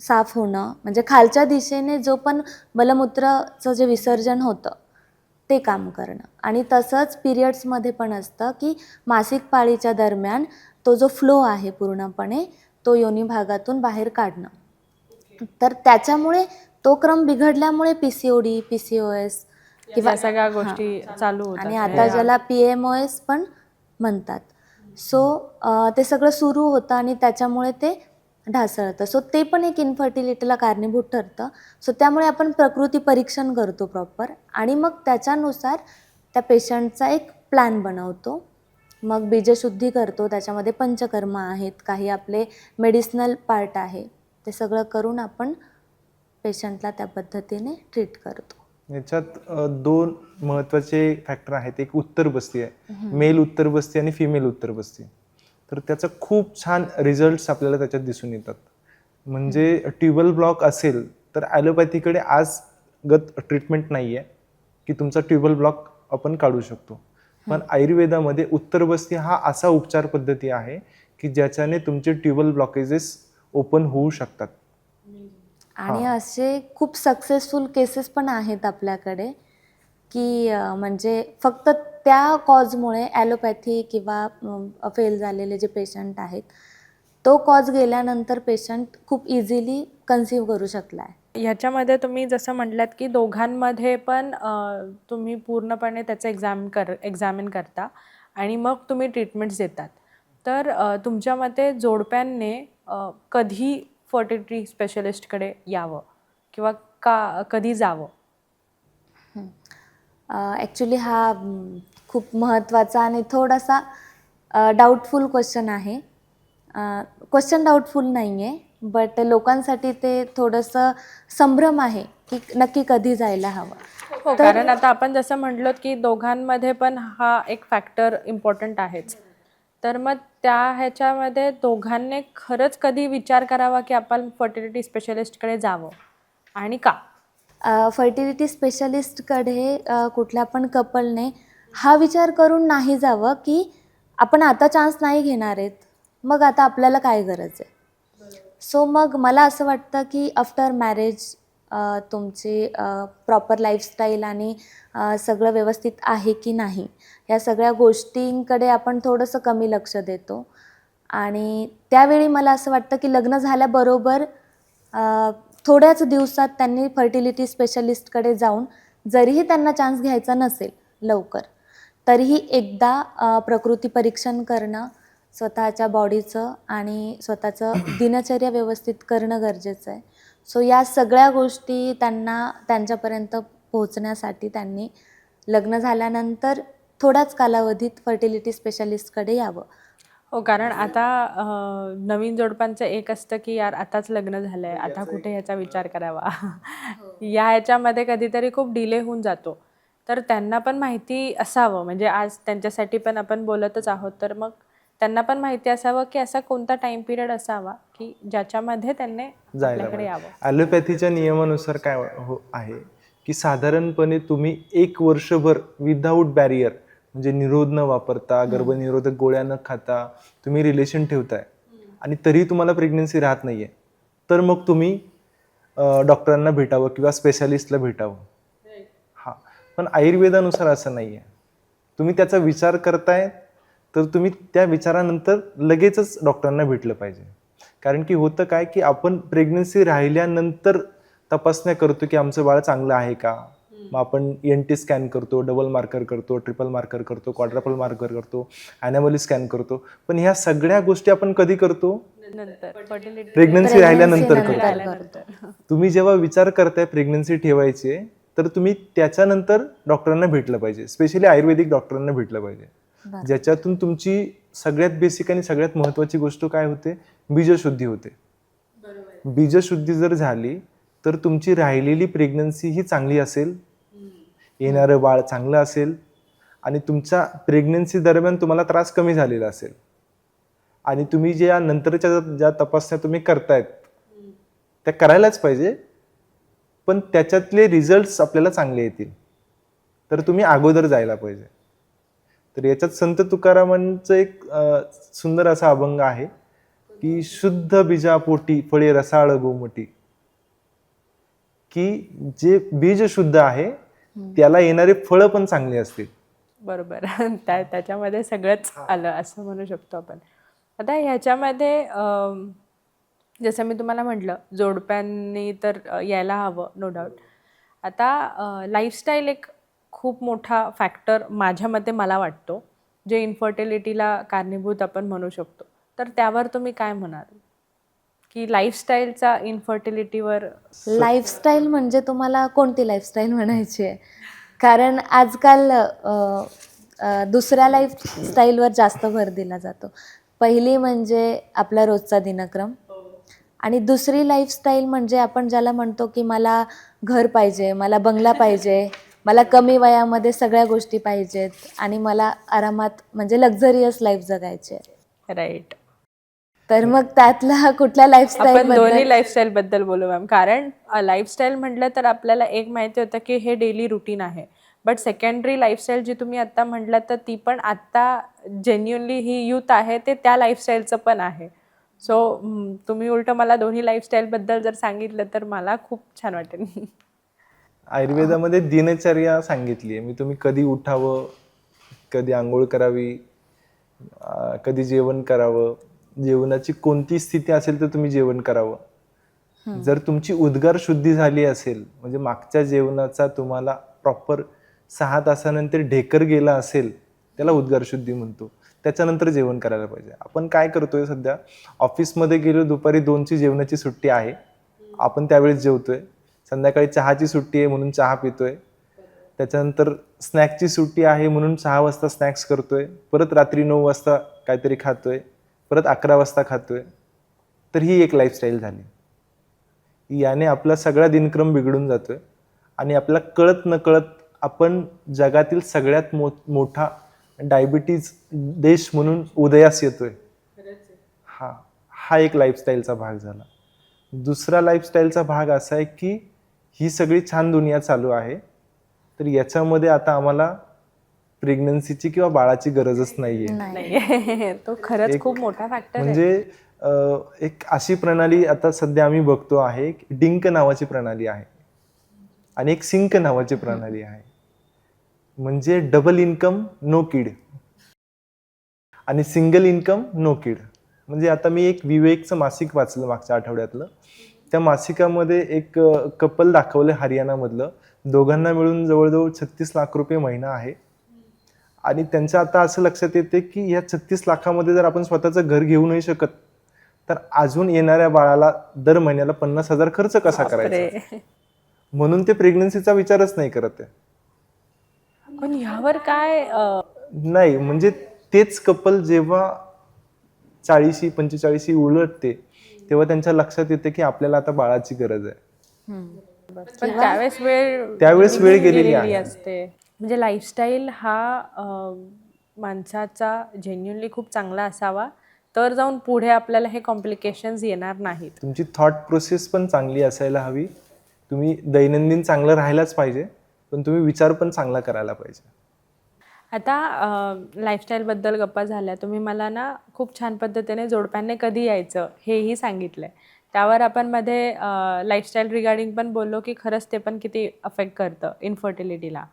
[SPEAKER 1] साफ होणं, म्हणजे खालच्या दिशेने जो पण मलमूत्राचं जे विसर्जन होतं ते काम करणं. आणि तसंच पिरियड्समध्ये पण असतं की मासिक पाळीच्या दरम्यान तो जो फ्लो आहे पूर्णपणे तो योनी भागातून बाहेर काढणं. तर त्याच्यामुळे तो क्रम बिघडल्यामुळे PCOD, PCOS
[SPEAKER 3] किंवा सगळ्या गोष्टी चालू होतात
[SPEAKER 1] आणि आता ज्याला PMOS पण म्हणतात. सो ते सगळं सुरू होतं आणि त्याच्यामुळे ते ढासळतं. सो ते पण एक इन्फर्टिलिटीला कारणीभूत ठरतं. सो त्यामुळे आपण प्रकृती परीक्षण करतो प्रॉपर आणि मग त्याच्यानुसार त्या पेशंटचा एक प्लॅन बनवतो. मग बीजशुद्धी करतो, त्याच्यामध्ये पंचकर्म आहेत, काही आपले मेडिसिनल पार्ट आहे, ते सगळं करून आपण पेशंटला त्या पद्धतीने ट्रीट करतो.
[SPEAKER 2] याच्यात दोन महत्त्वाचे फॅक्टर आहेत. एक उत्तर बस्ती आहे, मेल उत्तर बस्ती आणि फिमेल उत्तर बस्ती. तर त्याचा खूप छान रिझल्ट्स आपल्याला त्याच्यात दिसून येतात. म्हणजे ट्युबल ब्लॉक असेल तर ॲलोपॅथीकडे आजगत ट्रीटमेंट नाही आहे की तुमचा ट्युबल ब्लॉक आपण काढू शकतो. पण आयुर्वेदामध्ये उत्तर बस्ती हा असा उपचार पद्धती आहे की ज्याच्याने तुमचे ट्युबल ब्लॉकेजेस ओपन होऊ शकतात.
[SPEAKER 1] आणि असे खूप सक्सेसफुल केसेस पण आहेत आपल्याकडे की म्हणजे फक्त त्या कॉजमुळे ॲलोपॅथी किंवा फेल झालेले जे पेशंट आहेत तो कॉज गेल्यानंतर पेशंट खूप इझिली कन्सिव्ह करू शकला आहे.
[SPEAKER 3] ह्याच्यामध्ये तुम्ही जसं म्हटलात की दोघांमध्ये पण तुम्ही पूर्णपणे त्याचं एक्झामिन करता आणि मग तुम्ही ट्रीटमेंट्स देतात. तर तुमच्या मते जोडप्यांनी कधी फर्टिलिटी स्पेशलिस्टकडे यावं किंवा कधी जावं?
[SPEAKER 1] ॲक्च्युली हा खूप महत्त्वाचा आणि थोडासा डाऊटफुल क्वेश्चन आहे. क्वेश्चन डाऊटफुल नाही आहे, बट लोकांसाठी ते थोडंसं संभ्रम आहे की नक्की कधी जायला हवं.
[SPEAKER 3] हो, कारण आता आपण जसं म्हटलो की दोघांमध्ये पण हा एक फॅक्टर इम्पॉर्टंट आहेच. तर मग त्या ह्याच्यामध्ये दोघांनी खरंच कधी विचार करावा की आपण फर्टिलिटी स्पेशलिस्टकडे जावं आणि का?
[SPEAKER 1] फर्टिलिटी स्पेशलिस्टकडे कुठल्या पण कपलने हा विचार करून नाही जावं की आपण आता चान्स नाही घेणार आहेत, मग आता आपल्याला काय गरज आहे. सो मग मला असं वाटतं की आफ्टर मॅरेज तुमची प्रॉपर लाईफस्टाईल आणि सगळं व्यवस्थित आहे की नाही, ह्या सगळ्या गोष्टींकडे आपण थोडंसं कमी लक्ष देतो. आणि त्यावेळी मला असं वाटतं की लग्न झाल्याबरोबर थोड्याच दिवसात त्यांनी फर्टिलिटी स्पेशलिस्टकडे जाऊन, जरीही त्यांना चान्स घ्यायचा नसेल लवकर, तरीही एकदा प्रकृती परीक्षण करणं, स्वतःच्या बॉडीचं आणि स्वतःचं दिनचर्या व्यवस्थित करणं गरजेचं आहे. सो या सगळ्या गोष्टी त्यांना त्यांच्यापर्यंत पोहोचण्यासाठी त्यांनी लग्न झाल्यानंतर थोड्याच कालावधीत फर्टिलिटी स्पेशलिस्टकडे यावं.
[SPEAKER 3] हो, कारण आता नवीन जोडप्यांचं एक असतं की यार आताच लग्न झालंय, आता कुठे ह्याचा विचार करावा. या ह्याच्यामध्ये कधीतरी खूप डिले होऊन जातो. तर त्यांना पण माहिती असावं, म्हणजे आज त्यांच्यासाठी पण आपण बोलतच आहोत, तर मग त्यांना पण माहिती असावं की असा कोणता टाइम पिरियड असावा की ज्याच्यामध्ये त्यांनी
[SPEAKER 2] जायला
[SPEAKER 3] आपल्याकडे
[SPEAKER 2] पाहिजे.
[SPEAKER 3] यावं.
[SPEAKER 2] ॲलोपॅथीच्या नियमानुसार काय आहे की साधारणपणे तुम्ही 1 वर्षभर विदाऊट बॅरियर म्हणजे निरोध न वापरता, गर्भनिरोधक गोळ्या न खाता तुम्ही रिलेशन ठेवताय आणि तरीही तुम्हाला प्रेग्नन्सी राहत नाहीये, तर मग तुम्ही डॉक्टरांना भेटावं किंवा स्पेशालिस्टला भेटावं. हां, पण आयुर्वेदानुसार असं नाही आहे. तुम्ही त्याचा विचार करताय तर तुम्ही त्या विचारानंतर लगेचच डॉक्टरांना भेटलं पाहिजे. कारण की होतं काय की आपण प्रेग्नन्सी राहिल्यानंतर तपासण्या करतो की आमचं बाळ चांगलं आहे का. मग आपण NT स्कॅन करतो, डबल मार्कर करतो, ट्रिपल मार्कर करतो, क्वाड्रपल मार्कर करतो, ॲनॅमली स्कॅन करतो. पण ह्या सगळ्या गोष्टी आपण कधी करतो?
[SPEAKER 3] नंतर fertility
[SPEAKER 2] प्रेग्नन्सी राहिल्यानंतर
[SPEAKER 1] Pregnancy
[SPEAKER 2] करतो.
[SPEAKER 3] राहिल्यानंतर.
[SPEAKER 2] तुम्ही जेव्हा विचार करताय प्रेग्नन्सी ठेवायची तर तुम्ही त्याच्यानंतर डॉक्टरांना भेटलं पाहिजे, स्पेशली आयुर्वेदिक डॉक्टरांना भेटलं पाहिजे.
[SPEAKER 1] बरं.
[SPEAKER 2] ज्याच्यातून तुमची सगळ्यात बेसिक आणि सगळ्यात महत्त्वाची गोष्ट काय होते? बीजशुद्धी होते. बीजशुद्धी जर झाली तर तुमची राहिलेली प्रेग्नन्सी ही चांगली असेल, येणारं बाळ चांगलं असेल आणि तुमच्या प्रेग्नन्सी दरम्यान तुम्हाला त्रास कमी झालेला असेल. आणि तुम्ही ज्या नंतरच्या ज्या तपासण्या तुम्ही करतायत त्या करायलाच पाहिजे, पण त्याच्यातले रिझल्ट्स आपल्याला चांगले येतील तर तुम्ही अगोदर जायला पाहिजे. तर याच्यात संत तुकारामांचं एक सुंदर असा अभंग आहे की शुद्ध बीजापोटी फळे रसाळ गोमटी, की जे बीज शुद्ध आहे त्याला येणारे फळं पण चांगली असतील.
[SPEAKER 3] बरोबर. त्याच्यामध्ये सगळंच आलं असं म्हणू शकतो आपण. आता ह्याच्यामध्ये जसं मी तुम्हाला म्हटलं जोडप्यांनी तर यायला हवं, नो डाऊट. आता लाईफस्टाईल एक खूप मोठा फॅक्टर माझ्या मते मला वाटतो, जे इन्फर्टिलिटीला कारणीभूत आपण म्हणू शकतो. तर त्यावर तुम्ही काय म्हणाल की लाईफस्टाईलचा इन्फर्टिलिटीवर?
[SPEAKER 1] लाईफस्टाईल म्हणजे तुम्हाला कोणती लाईफस्टाईल म्हणायची आहे? कारण आजकाल दुसऱ्या लाईफस्टाईलवर जास्त भर दिला जातो. पहिली म्हणजे आपला रोजचा दिनक्रम आणि दुसरी लाईफस्टाईल म्हणजे आपण ज्याला म्हणतो की मला घर पाहिजे, मला बंगला पाहिजे, मला कमी वयामध्ये सगळ्या गोष्टी पाहिजेत आणि मला आरामात म्हणजे लक्झरियस लाईफ जगायची आहे.
[SPEAKER 3] राईट.
[SPEAKER 1] तर मग त्यातला कुठल्या
[SPEAKER 3] आपण
[SPEAKER 1] लाईफस्टाईल
[SPEAKER 3] दोन्ही लाईफस्टाईल बद्दल बोलू मॅम. कारण लाईफस्टाईल म्हटलं तर आपल्याला एक माहिती होतं की हे डेली रुटीन आहे, बट सेकंडरी लाईफस्टाईल जी तुम्ही आत्ता म्हटलं तर ती पण आत्ता जेन्युअनली ही यूथ आहे ते त्या लाईफस्टाईलचं पण आहे. सो तुम्ही उलटं मला दोन्ही लाईफस्टाईलबद्दल जर सांगितलं तर मला खूप छान वाटेल.
[SPEAKER 2] आयुर्वेदामध्ये दिनचर्या सांगितली आहे. मी तुम्ही कधी उठावं, कधी आंघोळ करावी, कधी जेवण करावं, जेवणाची कोणती स्थिती असेल तर तुम्ही जेवण करावं. जर तुमची उद्गार शुद्धी झाली असेल म्हणजे मागच्या जेवणाचा तुम्हाला प्रॉपर 6 तासानंतर ढेकर गेला असेल त्याला उद्गार शुद्धी म्हणतो. त्याच्यानंतर जेवण करायला पाहिजे. आपण काय करतोय सध्या ऑफिसमध्ये गेलो, दुपारी 2ची जेवणाची सुट्टी आहे, आपण त्यावेळेस जेवतोय. संध्याकाळी चहाची सुट्टी आहे म्हणून चहा पितोय. त्याच्यानंतर स्नॅक्सची सुट्टी आहे म्हणून 6 वाजता स्नॅक्स करतोय, परत रात्री 9 वाजता काहीतरी खातोय, परत 11 वाजता खातोय. तर ही एक लाईफस्टाईल झाली. याने आपला सगळा दिनक्रम बिघडून जातोय आणि आपल्याला कळत नकळत आपण जगातील सगळ्यात मोठा डायबिटीज देश म्हणून उदयास येतोय. हा एक लाईफस्टाईलचा भाग झाला. दुसरा लाईफस्टाईलचा भाग असा आहे की ही सगळी छान दुनिया चालू आहे, तर याच्यामध्ये आता आम्हाला प्रेग्नन्सीची किंवा बाळाची गरजच नाहीये.
[SPEAKER 3] नाही तो खरंच खूप मोठा फॅक्टर आहे.
[SPEAKER 2] म्हणजे एक अशी प्रणाली आता सध्या आम्ही बघतो आहे, डिंक नावाची प्रणाली आहे आणि एक सिंक नावाची प्रणाली आहे. म्हणजे डबल इन्कम नो किड आणि सिंगल इन्कम नो किड. म्हणजे आता मी एक विवेकचं मासिक वाचलं मागच्या आठवड्यातलं. त्या मासिकामध्ये एक कपल दाखवलं हरियाणामधलं. दोघांना मिळून जवळजवळ 36 लाख रुपये महिना आहे आणि त्यांचं आता असं लक्षात येते की या 36 लाखामध्ये जर आपण स्वतःचं घर घेऊ नाही शकत तर अजून येणाऱ्या बाळाला दर महिन्याला 50,000 खर्च कसा करायचा, म्हणून ते प्रेग्नन्सीचा विचारच नाही करत आहे.
[SPEAKER 3] पण ह्यावर काय
[SPEAKER 2] नाही म्हणजे तेच कपल जेव्हा 40-45 उलटते तेव्हा त्यांच्या लक्षात येते की आपल्याला आता बाळाची गरज आहे.
[SPEAKER 3] पण
[SPEAKER 2] त्यावेळेस वेळ गेलेली
[SPEAKER 3] असते. म्हणजे लाईफस्टाईल हा माणसाचा जेन्युनली खूप चांगला असावा तर जाऊन पुढे आपल्याला हे कॉम्प्लिकेशन्स येणार नाहीत.
[SPEAKER 2] तुमची थॉट प्रोसेस पण चांगली असायला हवी. तुम्ही दैनंदिन चांगलं राहायलाच पाहिजे, पण तुम्ही विचार पण चांगला करायला पाहिजे.
[SPEAKER 3] आता लाईफस्टाईलबद्दल गप्पा झाल्या. तुम्ही मला ना खूप छान पद्धतीने जोडप्यांनी कधी यायचं हेही सांगितलं आहे. त्यावर आपण मध्ये लाईफस्टाईल रिगार्डिंग पण बोललो की खरंच ते पण किती अफेक्ट करतं इन्फर्टिलिटीला.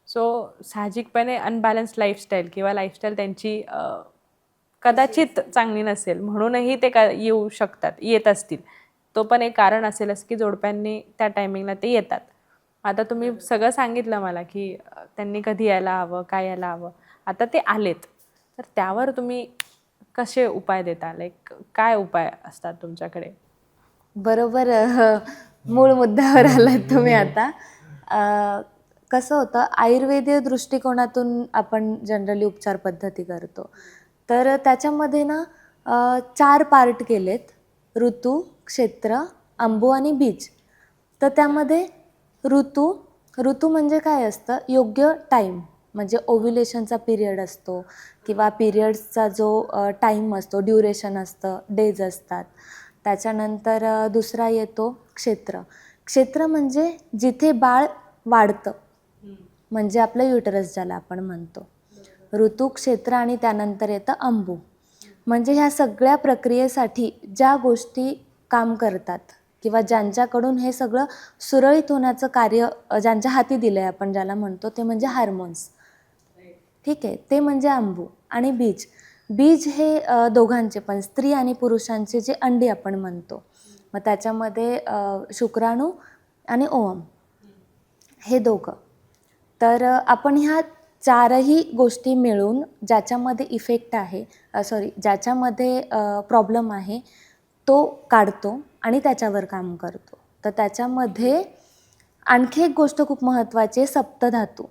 [SPEAKER 3] सो साहजिकपणे अनबॅलन्स्ड लाईफस्टाईल किंवा लाईफस्टाईल त्यांची कदाचित चांगली नसेल म्हणूनही ते येऊ शकतात, येत असतील. तो पण एक कारण असेलच की जोडप्यांनी त्या टायमिंगला ते येतात. आता तुम्ही सगळं सांगितलं मला की त्यांनी कधी यायला हवं, काय यायला हवं. आता ते आलेत तर त्यावर तुम्ही कसे उपाय देता? लाईक काय उपाय असतात तुमच्याकडे?
[SPEAKER 1] बरोबर मूळ मुद्द्यावर आलात तुम्ही आता. कसं होतं, आयुर्वेदीय दृष्टिकोनातून आपण जनरली उपचार पद्धती करतो. तर त्याच्यामध्ये ना 4 पार्ट केलेत: ऋतू, क्षेत्र, अंबू आणि बीज. तर त्यामध्ये ऋतू म्हणजे काय असतं, योग्य टाईम, म्हणजे ओव्ह्युलेशनचा पिरियड असतो किंवा पिरियड्सचा जो टाईम असतो, ड्युरेशन असतं, डेज असतात. त्याच्यानंतर दुसरा येतो क्षेत्र. क्षेत्र म्हणजे जिथे बाळ वाढतं, म्हणजे आपलं युटरस ज्याला आपण म्हणतो. ऋतू, क्षेत्र आणि त्यानंतर येतं अंबू. म्हणजे ह्या सगळ्या प्रक्रियेसाठी ज्या गोष्टी काम करतात किंवा ज्यांच्याकडून हे सगळं सुरळीत होण्याचं कार्य ज्यांच्या हाती दिलं आहे आपण ज्याला म्हणतो, ते म्हणजे हार्मोन्स. ठीक आहे, ते म्हणजे अंबू. आणि बीज हे दोघांचे पण, स्त्री आणि पुरुषांचे जे अंडी आपण म्हणतो, मग त्याच्यामध्ये शुक्राणू आणि ओवम हे दोघं. तर आपण ह्या 4ही गोष्टी मिळून ज्याच्यामध्ये इफेक्ट आहे, ज्याच्यामध्ये प्रॉब्लेम आहे तो काढतो आणि त्याच्यावर काम करतो. तर त्याच्यामध्ये आणखी एक गोष्ट खूप महत्त्वाची आहे, सप्तधातू.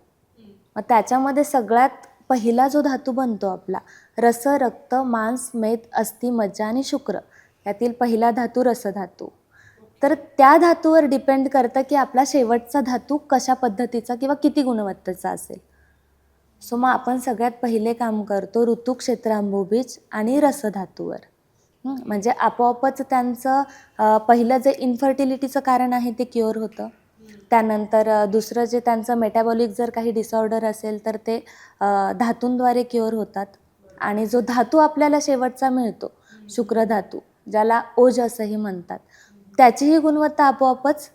[SPEAKER 1] मग त्याच्यामध्ये सगळ्यात पहिला जो धातू बनतो आपला, रस, रक्त, मांस, मेद, अस्थि, मज्जा आणि शुक्र, यातील पहिला धातू रसधातू. तर त्या धातूवर डिपेंड करतं की आपला शेवटचा धातू कशा पद्धतीचा किंवा किती गुणवत्तेचा असेल. सो मग आपण सगळ्यात पहिले काम करतो ऋतू, क्षेत्र, अंबू, बीज आणि रसधातूवर. म्हणजे आपोआपच त्यांचं पहिलं जे इन्फर्टिलिटीचं कारण आहे ते क्युअर होतं. त्यानंतर दुसरं जे त्यांचं मेटाबॉलिक जर काही डिसऑर्डर असेल तर ते धातूंद्वारे क्युअर होतात. आणि जो धातू आपल्याला शेवटचा मिळतो, शुक्र धातू, ज्याला ओज असंही म्हणतात, त्याचीही गुणवत्ता आपोआपच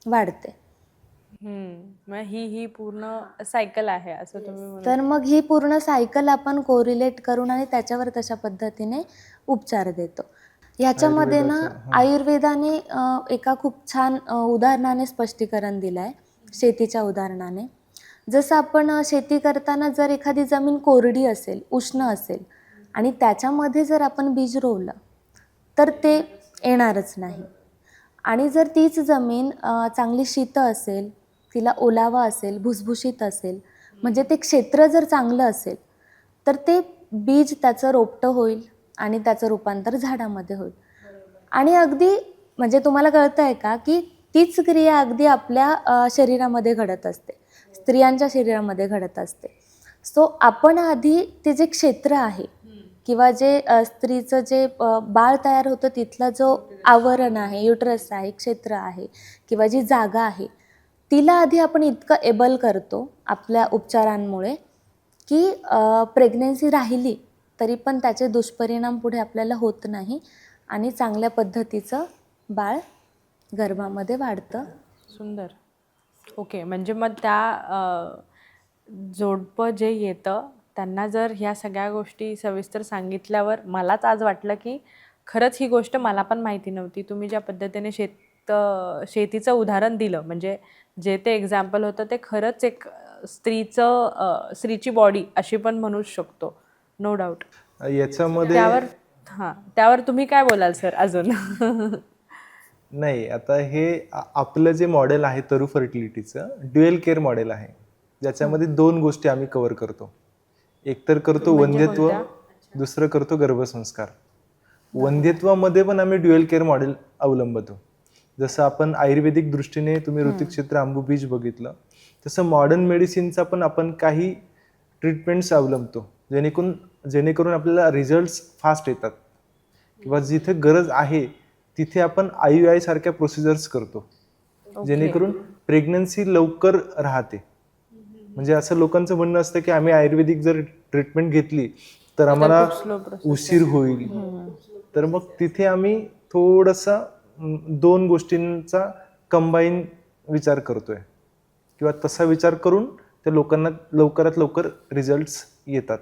[SPEAKER 1] वाढते.
[SPEAKER 3] मग ही पूर्ण सायकल आहे असं तुम्ही म्हणता?
[SPEAKER 1] तर मग ही पूर्ण सायकल आपण कोरिलेट करून आणि त्याच्यावर तशा पद्धतीने उपचार देतो. ह्याच्यामध्ये ना आयुर्वेदाने एका खूप छान उदाहरणाने स्पष्टीकरण दिलं आहे, शेतीच्या उदाहरणाने. जसं आपण शेती करताना जर एखादी जमीन कोरडी असेल, उष्ण असेल आणि त्याच्यामध्ये जर आपण बीज रोवलं तर ते येणारच नाही. आणि जर तीच जमीन चांगली शीत असेल, तिला ओलावा असेल, भुसभुशीत असेल, म्हणजे ते क्षेत्र जर चांगलं असेल तर ते बीज त्याचं रोपटं होईल आणि त्याचं रूपांतर झाडामध्ये होईल. आणि अगदी म्हणजे तुम्हाला कळतं आहे का, की तीच क्रिया अगदी आपल्या शरीरामध्ये घडत असते. स्त्रियांच्या शरीरामध्ये घडत असते. सो आपण आधी ते जे क्षेत्र आहे किंवा जे स्त्रीचं जे बाळ तयार होतं तिथला जो आवरण आहे, युटरस आहे, क्षेत्र आहे किंवा जी जागा आहे, तिला आधी आपण इतकं एबल करतो आपल्या उपचारांमुळे, की प्रेग्नन्सी राहिली तरी पण त्याचे दुष्परिणाम पुढे आपल्याला होत नाही आणि चांगल्या पद्धतीचं बाळ गर्भामध्ये वाढतं.
[SPEAKER 3] सुंदर. ओके. म्हणजे मग त्या जोडपं जे येतं त्यांना जर ह्या सगळ्या गोष्टी सविस्तर सांगितल्यावर मलाच आज वाटलं की खरंच ही गोष्ट मला पण माहिती नव्हती. तुम्ही ज्या पद्धतीने शेतीचं उदाहरण दिलं, म्हणजे जे ते एक्झाम्पल होतं ते खरंच एक स्त्रीची बॉडी अशी पण म्हणू शकतो, नो डाऊट.
[SPEAKER 2] याच्यामध्ये
[SPEAKER 3] त्यावर तुम्ही काय बोलाल सर अजून?
[SPEAKER 2] नाही, आता हे आपलं जे मॉडेल आहे तरु फर्टिलिटीचं ड्युएल केअर मॉडेल आहे, ज्याच्यामध्ये 2 गोष्टी आम्ही कव्हर करतो. एक तर करतो
[SPEAKER 3] म्हणजे
[SPEAKER 2] वंध्यत्व,
[SPEAKER 3] कोणत्या?
[SPEAKER 2] दुसरं करतो गर्भसंस्कार. वंध्यत्वामध्ये पण आम्ही ड्युएल केअर मॉडेल अवलंबतो. जसं आपण आयुर्वेदिक दृष्टीने तुम्ही ऋतुक्षेत्र अंबुबीज बघितलं, तसं मॉडर्न मेडिसिनचा पण आपण काही ट्रीटमेंट्स अवलंबतो, जेणेकरून आपल्याला रिझल्ट्स फास्ट येतात किंवा जिथे गरज आहे तिथे आपण IUI सारख्या प्रोसिजर्स करतो, जेणेकरून प्रेग्नन्सी लवकर राहते. म्हणजे असं लोकांचं म्हणणं असतं की आम्ही आयुर्वेदिक जर ट्रीटमेंट घेतली तर आम्हाला उशीर होईल. तर मग तिथे आम्ही थोडंसं 2 गोष्टींचा कंबाईन विचार करतोय किंवा तसा विचार करून त्या लोकांना लवकरात लवकर रिझल्ट्स येतात.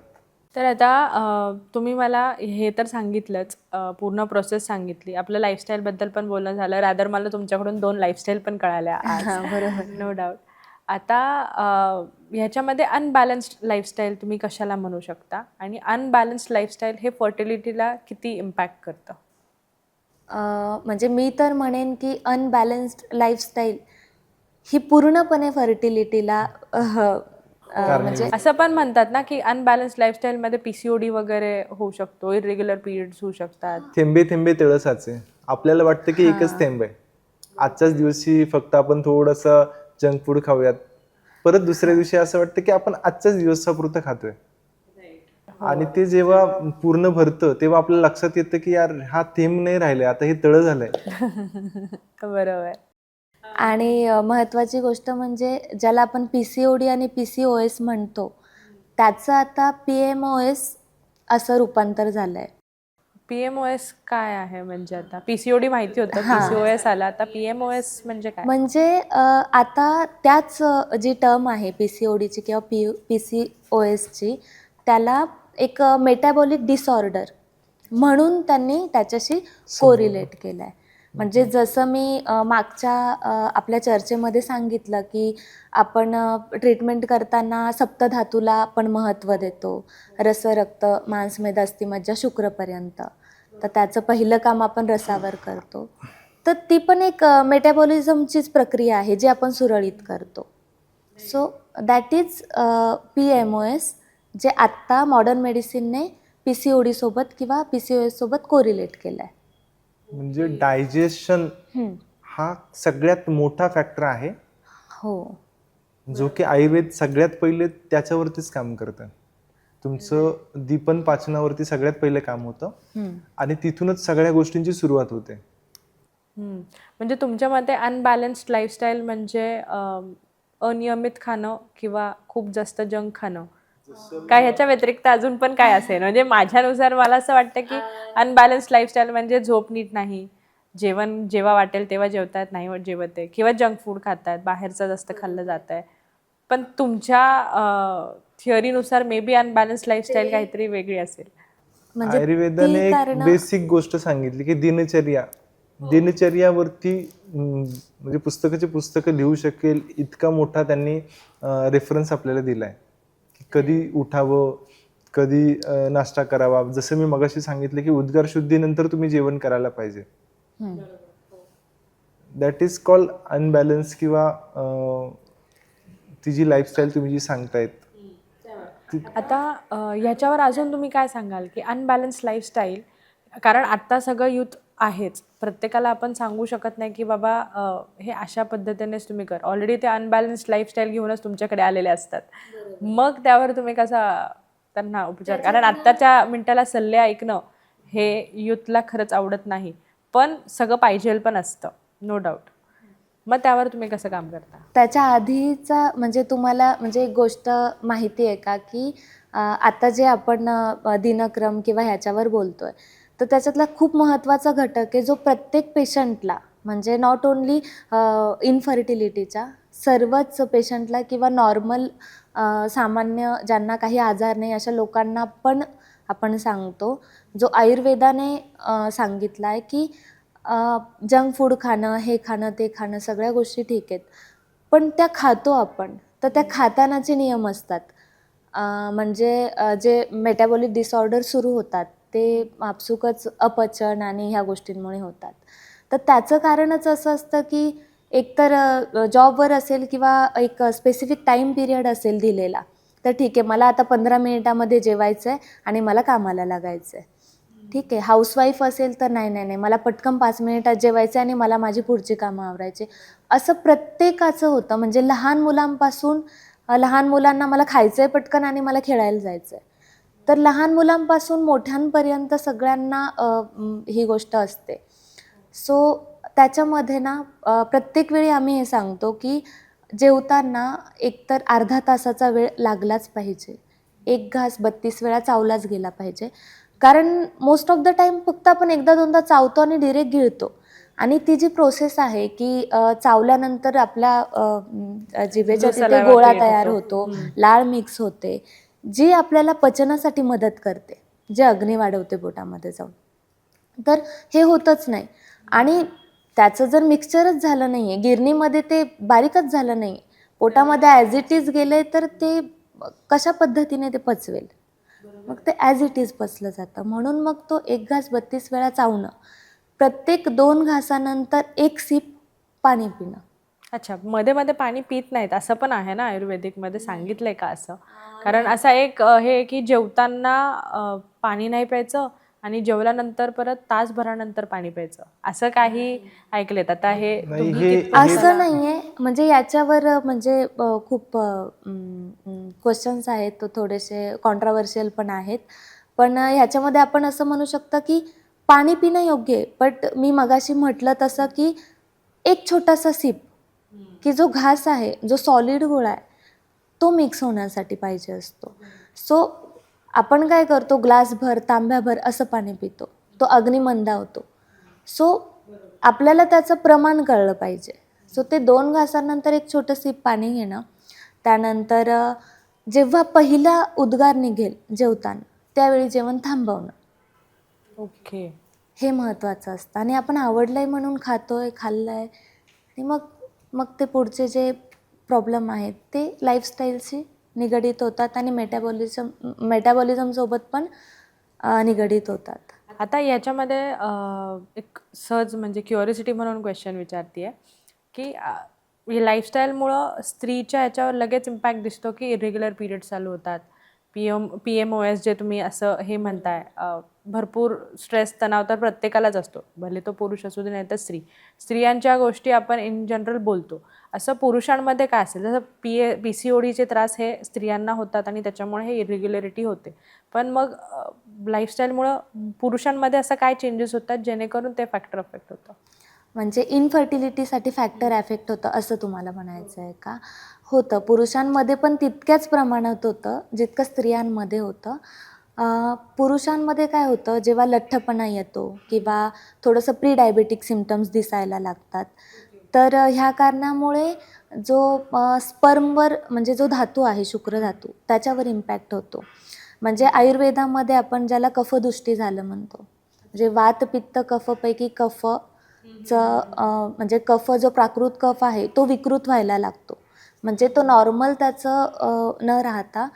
[SPEAKER 3] तर आता तुम्ही मला हे तर सांगितलंच, पूर्ण प्रोसेस सांगितली. आपलं लाईफस्टाईलबद्दल पण बोलणं झालं. रादर मला तुमच्याकडून 2 लाईफस्टाईल पण कळाल्या आज.
[SPEAKER 1] बरोबर.
[SPEAKER 3] No doubt. आता ह्याच्यामध्ये अनबॅलन्स्ड लाईफस्टाईल तुम्ही कशाला म्हणू शकता आणि अनबॅलन्स्ड लाईफस्टाईल हे फर्टिलिटीला किती इम्पॅक्ट करतं?
[SPEAKER 1] म्हणजे मी तर म्हणेन की अनबॅलन्स्ड लाईफस्टाईल ही पूर्णपणे फर्टिलिटीला म्हणजे
[SPEAKER 3] असं पण म्हणतात ना की अनबॅलन्स्ड लाईफस्टाईलमध्ये PCOD वगैरे होऊ शकतो, इरेग्युलर पिरियड्स होऊ शकतात.
[SPEAKER 2] थेंबे थेंबे तळ साचे. आपल्याला वाटतं की एकच थेंब आहे, आजच्याच दिवशी फक्त आपण थोडंसं जंक फूड खाऊयात, परत दुसऱ्या दिवशी असं वाटतं की आपण आजच्याच दिवसापुरतं खातोय. आणि ते जेव्हा पूर्ण भरतं तेव्हा आपल्याला लक्षात येतं की यार हा थेंब नाही राहिलाय, आता हे तळ झालंय.
[SPEAKER 3] बरोबर.
[SPEAKER 1] आणि महत्त्वाची गोष्ट म्हणजे ज्याला आपण PCOD आणि PCOS म्हणतो, त्याचं आता PMOS असं रूपांतर झालंय.
[SPEAKER 3] PMOS काय आहे? म्हणजे आता PCOD माहिती होतं, PCOS आला, आता PMOS म्हणजे काय?
[SPEAKER 1] म्हणजे आता त्याच जी टर्म आहे PCODची किंवा PCOSची, त्याला एक मेटाबॉलिक डिसऑर्डर म्हणून त्यांनी त्याच्याशी कोरिलेट केलं आहे. म्हणजे जसं मी मागच्या आपल्या चर्चेमध्ये सांगितलं की आपण ट्रीटमेंट करताना सप्तधातूला आपण महत्त्व देतो, रस, रक्त, मांस, मेद, अस्थिमज्जा, शुक्रपर्यंत. तर त्याचं पहिलं काम आपण रसावर करतो. तर ती पण एक मेटाबॉलिझमचीच प्रक्रिया आहे जी आपण सुरळीत करतो. सो दॅट इज PMOS, जे आत्ता मॉडर्न मेडिसिनने PCOD सोबत किंवा PCOS सोबत कोरिलेट केलं आहे.
[SPEAKER 2] म्हणजे डायजेशन हा सगळ्यात मोठा फॅक्टर आहे,
[SPEAKER 1] हो,
[SPEAKER 2] जो की आयुर्वेद सगळ्यात पहिले त्याच्यावरतीच काम करतं. तुमचं दीपन पाचनावरती सगळ्यात पहिले काम होतं आणि तिथूनच सगळ्या गोष्टींची सुरुवात होते.
[SPEAKER 3] म्हणजे तुमच्या मते अनबॅलन्स्ड लाईफस्टाईल म्हणजे अनियमित खाणं किंवा खूप जास्त जंक खाणं, काय ह्याच्या व्यतिरिक्त अजून पण काय असेल? म्हणजे माझ्यानुसार मला असं वाटतं की अनबॅलन्स्ड लाईफस्टाईल म्हणजे झोप नीट नाही, जेवण जेव्हा वाटेल तेव्हा जेवतात, नाही जेवत आहे, किंवा जंक फूड खातात, बाहेरचं जास्त खाल्लं जात आहे. पण तुमच्या थिअरीनुसार मे बी अनबॅलन्स्ड लाईफस्टाईल काहीतरी वेगळी असेल.
[SPEAKER 1] म्हणजे
[SPEAKER 2] आयुर्वेदाने एक बेसिक गोष्ट सांगितली की दिनचर्यावरती म्हणजे पुस्तकाची पुस्तकं लिहू शकेल इतका मोठा त्यांनी रेफरन्स आपल्याला दिलाय. कधी उठावं, कधी नाश्ता करावा. जसं मी मगाशी सांगितलं की उद्गार शुद्धीनंतर तुम्ही जेवण करायला पाहिजे. दॅट इज कॉल्ड अनबॅलन्स किंवा ती जी लाईफस्टाईल तुम्ही जी सांगतायत.
[SPEAKER 3] आता ह्याच्यावर अजून तुम्ही काय सांगाल की अनबॅलन्स लाईफस्टाईल, कारण आत्ता सगळं यूथ आहेच. प्रत्येकाला आपण सांगू शकत नाही की बाबा हे अशा पद्धतीनेच तुम्ही कर. ऑलरेडी ते अनबॅलन्स्ड लाईफस्टाईल घेऊनच तुमच्याकडे आलेले असतात. मग त्यावर तुम्ही कसा त्यांना उपचार, कारण आत्ताच्या मिनिटाला सल्ले ऐकणं हे यूथला खरंच आवडत नाही, पण सगळं पाहिजेल पण असतं, नो डाऊट. मग त्यावर तुम्ही कसं काम करता?
[SPEAKER 1] त्याच्या आधीचा म्हणजे तुम्हाला म्हणजे एक गोष्ट माहिती आहे का, की आता जे आपण दिनक्रम किंवा ह्याच्यावर बोलतोय, तर त्याच्यातला खूप महत्त्वाचा घटक आहे जो प्रत्येक पेशंटला म्हणजे नॉट ओन्ली इनफर्टिलिटीच्या सर्वच पेशंटला किंवा नॉर्मल सामान्य ज्यांना काही आजार नाही अशा लोकांना पण आपण सांगतो, जो आयुर्वेदाने सांगितला आहे, की जंक फूड खाणं, हे खाणं, ते खाणं सगळ्या गोष्टी ठीक आहेत. पण त्या खातो आपण, तर त्या खातानाचे नियम असतात. म्हणजे जे मेटाबॉलिक डिसऑर्डर सुरू होतात, ते आपसुकच अपचन आणि ह्या गोष्टींमुळे होतात. तर त्याचं कारणच असं असतं, की एकतर जॉबवर असेल किंवा एक स्पेसिफिक टाईम पिरियड असेल दिलेला, तर ठीक आहे मला आता 15 मिनिटामध्ये जेवायचं आहे आणि मला कामाला लागायचं आहे. ठीक आहे. हाऊसवाईफ असेल तर नाही, मला पटकन 5 मिनिटात जेवायचं आहे आणि मला माझी पुढची कामं आवरायची. असं प्रत्येकाचं होतं. म्हणजे लहान मुलांपासून लहान मुलांना मला खायचं आहे पटकन आणि मला खेळायला जायचं आहे. तर लहान मुलांपासून मोठ्यांपर्यंत सगळ्यांना ही गोष्ट असते. सो त्याच्यामध्ये ना प्रत्येक वेळी आम्ही हे सांगतो, की जेवताना एकतर अर्धा तासाचा वेळ लागलाच पाहिजे. एक घास 32 वेळा चावलाच गेला पाहिजे. कारण मोस्ट ऑफ द टाईम फक्त आपण एकदा दोनदा चावतो आणि डायरेक्ट गिळतो आणि ती जी प्रोसेस आहे, की चावल्यानंतर आपल्या जिभेच्या
[SPEAKER 3] जो
[SPEAKER 1] तिथे
[SPEAKER 3] सलायवा
[SPEAKER 1] गोळा
[SPEAKER 3] क्रिएट
[SPEAKER 1] तयार
[SPEAKER 3] होतो.
[SPEAKER 1] होतो, लाळ मिक्स होते, जी आपल्याला पचनासाठी मदत करते, जे अग्नी वाढवते पोटामध्ये जाऊन. तर हे होतच नाही आणि त्याचं जर मिक्सचरच झालं नाही आहे, गिरणीमध्ये ते बारीकच झालं नाही, पोटामध्ये ॲज इट इज गेलं तर ते कशा पद्धतीने ते पचवेल? मग ते ॲज इट इज पचलं जातं. म्हणून मग तो एक घास 32 वेळा चावणं, प्रत्येक 2 घासानंतर 1 सिप पाणी पिणं.
[SPEAKER 3] अच्छा, मध्ये-मध्ये पाणी पित नाहीत असं पण आहे ना आयुर्वेदिकमध्ये, सांगितलंय का असं? कारण असा एक हे आहे की जेवताना पाणी नाही प्यायचं आणि जेवल्यानंतर परत तासभरानंतर पाणी प्यायचं, असं काही ऐकलेत. आता हे
[SPEAKER 2] नाही,
[SPEAKER 3] तुम्ही
[SPEAKER 2] हे
[SPEAKER 3] कितपत
[SPEAKER 1] असं
[SPEAKER 3] त्याला-
[SPEAKER 1] नाहीये. म्हणजे याच्यावर म्हणजे खूप क्वेश्चन्स आहेत, तो थोडेसे कॉन्ट्रोव्हर्शियल पण आहेत. पण ह्याच्यामध्ये आपण असं म्हणू शकतो, की पाणी पिणं योग्य आहे. बट मी मगाशी म्हटलं तसं, की एक छोटासा सिप, की जो घास आहे, जो सॉलिड गोळा आहे, तो मिक्स होण्यासाठी पाहिजे असतो. सो आपण काय करतो, ग्लासभर, तांब्याभर असं पाणी पितो. तो अग्नी मंदावतो. सो आपल्याला त्याचं प्रमाण कळलं पाहिजे. सो ते 2 घासानंतर एक छोटं सिप पाणी घेणं. त्यानंतर जेव्हा पहिला उद्गार निघेल जेवताना, त्यावेळी जेवण थांबवणं.
[SPEAKER 3] ओके.
[SPEAKER 1] हे महत्त्वाचं असतं आणि आपण आवडलंय म्हणून खातोय, खाल्लंय आणि मग मग ते पुढचे जे प्रॉब्लेम आहेत ते लाईफस्टाईलशी निगडीत होतात आणि मेटाबॉलिझमसोबत पण निगडीत होतात.
[SPEAKER 3] आता याच्यामध्ये एक सहज म्हणजे क्युरिओसिटी म्हणून क्वेश्चन विचारते की लाईफस्टाईलमुळं स्त्रीच्या ह्याच्यावर लगेच इम्पॅक्ट दिसतो की इरेग्युलर पिरियड चालू होतात, PMOS जे तुम्ही असं हे म्हणताय, भरपूर स्ट्रेस तणाव तर प्रत्येकालाच असतो, भले तो पुरुष असू दे नाही तर स्त्रियांच्या गोष्टी आपण इन जनरल बोलतो. असं पुरुषांमध्ये काय असेल, जसं PCODचे त्रास हे स्त्रियांना होतात आणि त्याच्यामुळे हे इरेग्युलरिटी होते. पण मग लाईफस्टाईलमुळं पुरुषांमध्ये असं काय चेंजेस होतात जेणेकरून ते फॅक्टर अफेक्ट होतं?
[SPEAKER 1] म्हणजे इनफर्टिलिटीसाठी फॅक्टर अफेक्ट होतं असं तुम्हाला म्हणायचं आहे का? होतं. पुरुषांमध्ये पण तितक्याच प्रमाणात होतं, जितकं स्त्रियांमध्ये होतं. पुरुषांमध्ये काय होतं, जेव्हा लठ्ठपणा येतो किंवा थोडंसं प्री डायबेटिक सिम्पटम्स दिसायला लागतात, तर ह्या कारणामुळे जो स्पर्मवर म्हणजे जो धातू आहे, शुक्रधातू, त्याच्यावर इम्पॅक्ट होतो. म्हणजे आयुर्वेदामध्ये आपण ज्याला कफदुष्टी झालं म्हणतो. म्हणजे वात, पित्त, कफपैकी म्हणजे कफ जो प्राकृत कफ आहे तो विकृत व्हायला लागतो. म्हणजे तो नॉर्मल त्याचं न राहता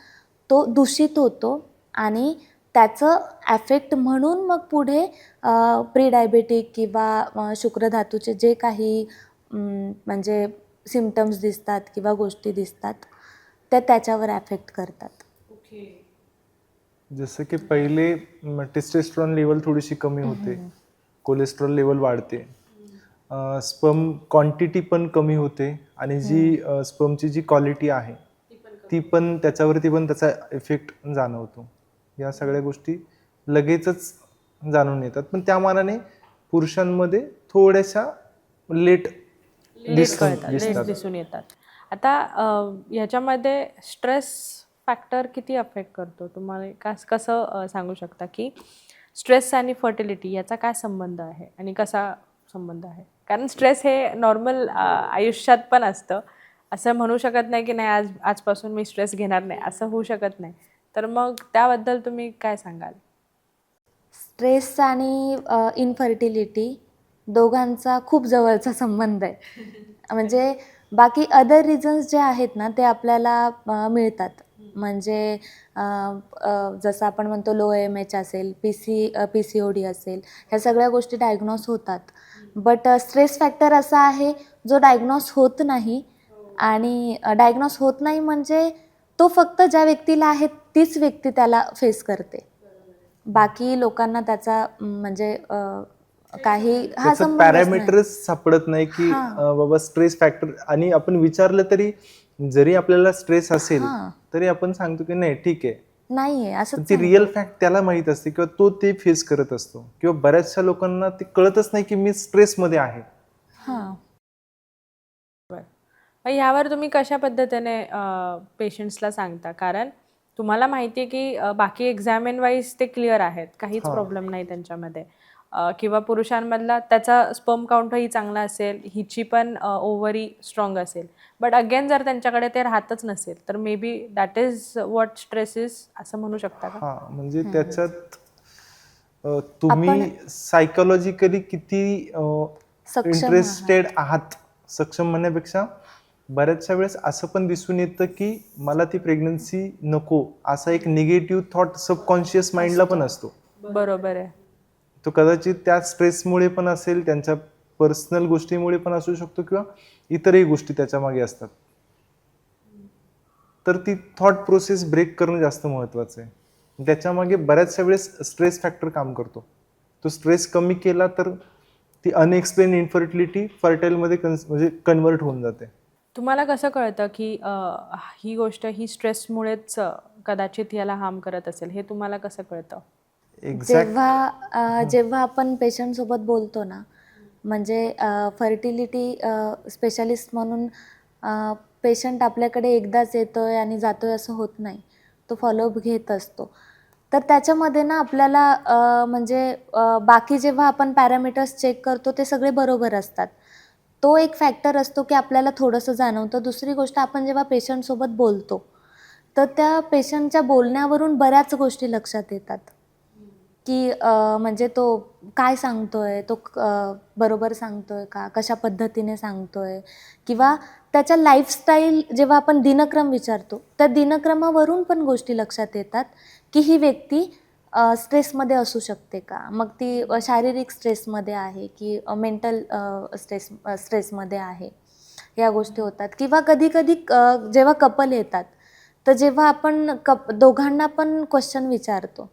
[SPEAKER 1] तो दूषित होतो आणि त्याचं ॲफेक्ट म्हणून मग पुढे प्री डायबेटिक किंवा शुक्रधातूचे जे काही म्हणजे सिम्पटम्स दिसतात किंवा गोष्टी दिसतात त्या त्याच्यावर ॲफेक्ट करतात.
[SPEAKER 2] जसं की पहिले टेस्टोस्टेरॉन लेवल थोडीशी कमी होते, कोलेस्ट्रॉल लेवल वाढते, स्पर्म क्वांटिटी पण कमी होते आणि जी स्पर्मची जी क्वालिटी आहे ती पण त्याच्यावरती पण त्याचा इफेक्ट जाणवतो. या सगळ्या गोष्टी लगेचच जाणून येतात, पण त्या मानाने पुरुषांमध्ये थोड्याशा लेट
[SPEAKER 3] लेट कळतात, लेट
[SPEAKER 2] दिसतात.
[SPEAKER 3] दिसून येतात. आता ह्याच्यामध्ये स्ट्रेस फॅक्टर किती अफेक्ट करतो तुम्हाला? कसं सांगू शकता की स्ट्रेस आणि फर्टिलिटी याचा काय संबंध आहे आणि कसा संबंध आहे? कारण स्ट्रेस हे नॉर्मल आयुष्यात पण असतं. असं म्हणू शकत नाही की नाही आजपासून मी स्ट्रेस घेणार नाही, असं होऊ शकत नाही. तर मग त्याबद्दल तुम्ही काय सांगाल?
[SPEAKER 1] स्ट्रेस आणि इनफर्टिलिटी दोघांचा खूप जवळचा संबंध आहे. म्हणजे बाकी अदर रिझन्स जे आहेत ना, ते आपल्याला मिळतात. म्हणजे अ, जसं आपण म्हणतो लो एम-एच असेल, पी-सी-ओ-डी असेल, ह्या सगळ्या गोष्टी डायग्नोस होतात. बट स्ट्रेस फॅक्टर असा आहे, जो डायग्नोस होत नाही आणि डायग्नोस होत नाही म्हणजे तो फक्त ज्या व्यक्तीला आहे तीच व्यक्ती त्याला फेस करते. बाकी लोकांना त्याचा म्हणजे काही
[SPEAKER 2] त्याचं
[SPEAKER 1] संबंधच नाही.
[SPEAKER 2] पॅरामीटरच सापडत नाही की
[SPEAKER 1] हां.
[SPEAKER 2] बाबा स्ट्रेस फॅक्टर, आणि आपण विचारलं तरी जरी आपल्याला स्ट्रेस असेल
[SPEAKER 1] हां.
[SPEAKER 2] तरी आपण सांगतो की नाही ठीक आहे,
[SPEAKER 1] नाहीये
[SPEAKER 2] पण
[SPEAKER 1] असंच
[SPEAKER 2] ती रिअल
[SPEAKER 1] सांगतो.
[SPEAKER 2] फॅक्ट त्याला माहित असते किंवा तो ते फेस करत असतो, किंवा बऱ्याचशा लोकांना ते कळतच नाही की मी स्ट्रेसमध्ये आहे.
[SPEAKER 1] हां.
[SPEAKER 3] बरं. मग ह्यावर तुम्ही कशा पद्धतीने पेशंट्सला सांगता? कारण तुम्हाला माहिती आहे की बाकी एक्झामिन वाईज ते क्लिअर आहेत, काहीच
[SPEAKER 2] हां.
[SPEAKER 3] प्रॉब्लेम नाही त्यांच्यामध्ये. किंवा पुरुषांमधला त्याचा स्पर्म काउंटही चांगला असेल, हिची पण ओव्हरी स्ट्रॉंग असेल. बट अगेन जर त्यांच्याकडे ते राहतच नसेल, तर may be that is what stress is, असं म्हणू शकता का?
[SPEAKER 2] हा म्हणजे
[SPEAKER 1] हं.
[SPEAKER 2] त्याच्यात
[SPEAKER 1] आपण
[SPEAKER 2] तुम्ही सायकोलॉजिकली किती
[SPEAKER 1] सक्षम
[SPEAKER 2] इंटरेस्टेड
[SPEAKER 1] आहात.
[SPEAKER 2] आहात, सक्षम म्हणण्यापेक्षा बऱ्याचशा वेळेस असं पण दिसून येतं की मला ती प्रेग्नन्सी नको, असा एक निगेटिव्ह थॉट सबकॉन्शियस माइंडला पण असतो.
[SPEAKER 3] बरोबर आहे.
[SPEAKER 2] तो कदाचित त्या स्ट्रेसमुळे पण असेल, त्यांच्या पर्सनल गोष्टीमुळे पण असू शकतो, किंवा इतरही गोष्टी त्याच्या मागे असतात. तर ती थॉट प्रोसेस ब्रेक करणं जास्त महत्त्वाचं आहे. त्याच्यामागे बऱ्याचशा वेळेस स्ट्रेस फॅक्टर काम करतो. तो स्ट्रेस कमी केला तर ती अनएक्सप्लेन इन्फर्टिलिटी फर्टाईलमध्ये म्हणजे कन्वर्ट होऊन जाते.
[SPEAKER 3] तुम्हाला कसं कळतं की ही गोष्ट ही स्ट्रेसमुळेच कदाचित याला हार्म करत असेल, हे तुम्हाला कसं कळतं?
[SPEAKER 2] एक्झॅक्ट.
[SPEAKER 1] जेव्हा आपण पेशंटसोबत बोलतो ना, म्हणजे फर्टिलिटी स्पेशालिस्ट म्हणून पेशंट आपल्याकडे एकदाच येतोय आणि जातोय असं होत नाही. तो फॉलोअप घेत असतो. तर त्याच्यामध्ये ना आपल्याला म्हणजे बाकी जेव्हा आपण पॅरामीटर्स चेक करतो ते सगळे बरोबर असतात. तो एक फॅक्टर असतो की आपल्याला थोडंसं जाणवतं. दुसरी गोष्ट, आपण जेव्हा पेशंटसोबत बोलतो, तर त्या पेशंटच्या बोलण्यावरून बऱ्याच गोष्टी लक्षात येतात. की म्हणजे तो काय सांगतोय, तो बरोबर सांगतोय का? कशा पद्धतीने सांगतोय? किंवा त्याच्या लाईफस्टाईल जेव्हा आपण दिनक्रम विचारतो, त्या दिनक्रमावरून पण गोष्टी लक्षात येतात, की ही व्यक्ती स्ट्रेसमध्ये असू शकते का? मग ती शारीरिक स्ट्रेसमध्ये आहे की मेंटल स्ट्रेसमध्ये आहे. या गोष्टी होतात. किंवा कधी-कधी जेव्हा कपल येतात, तर जेव्हा आपण दोघांना पण क्वेश्चन विचारतो,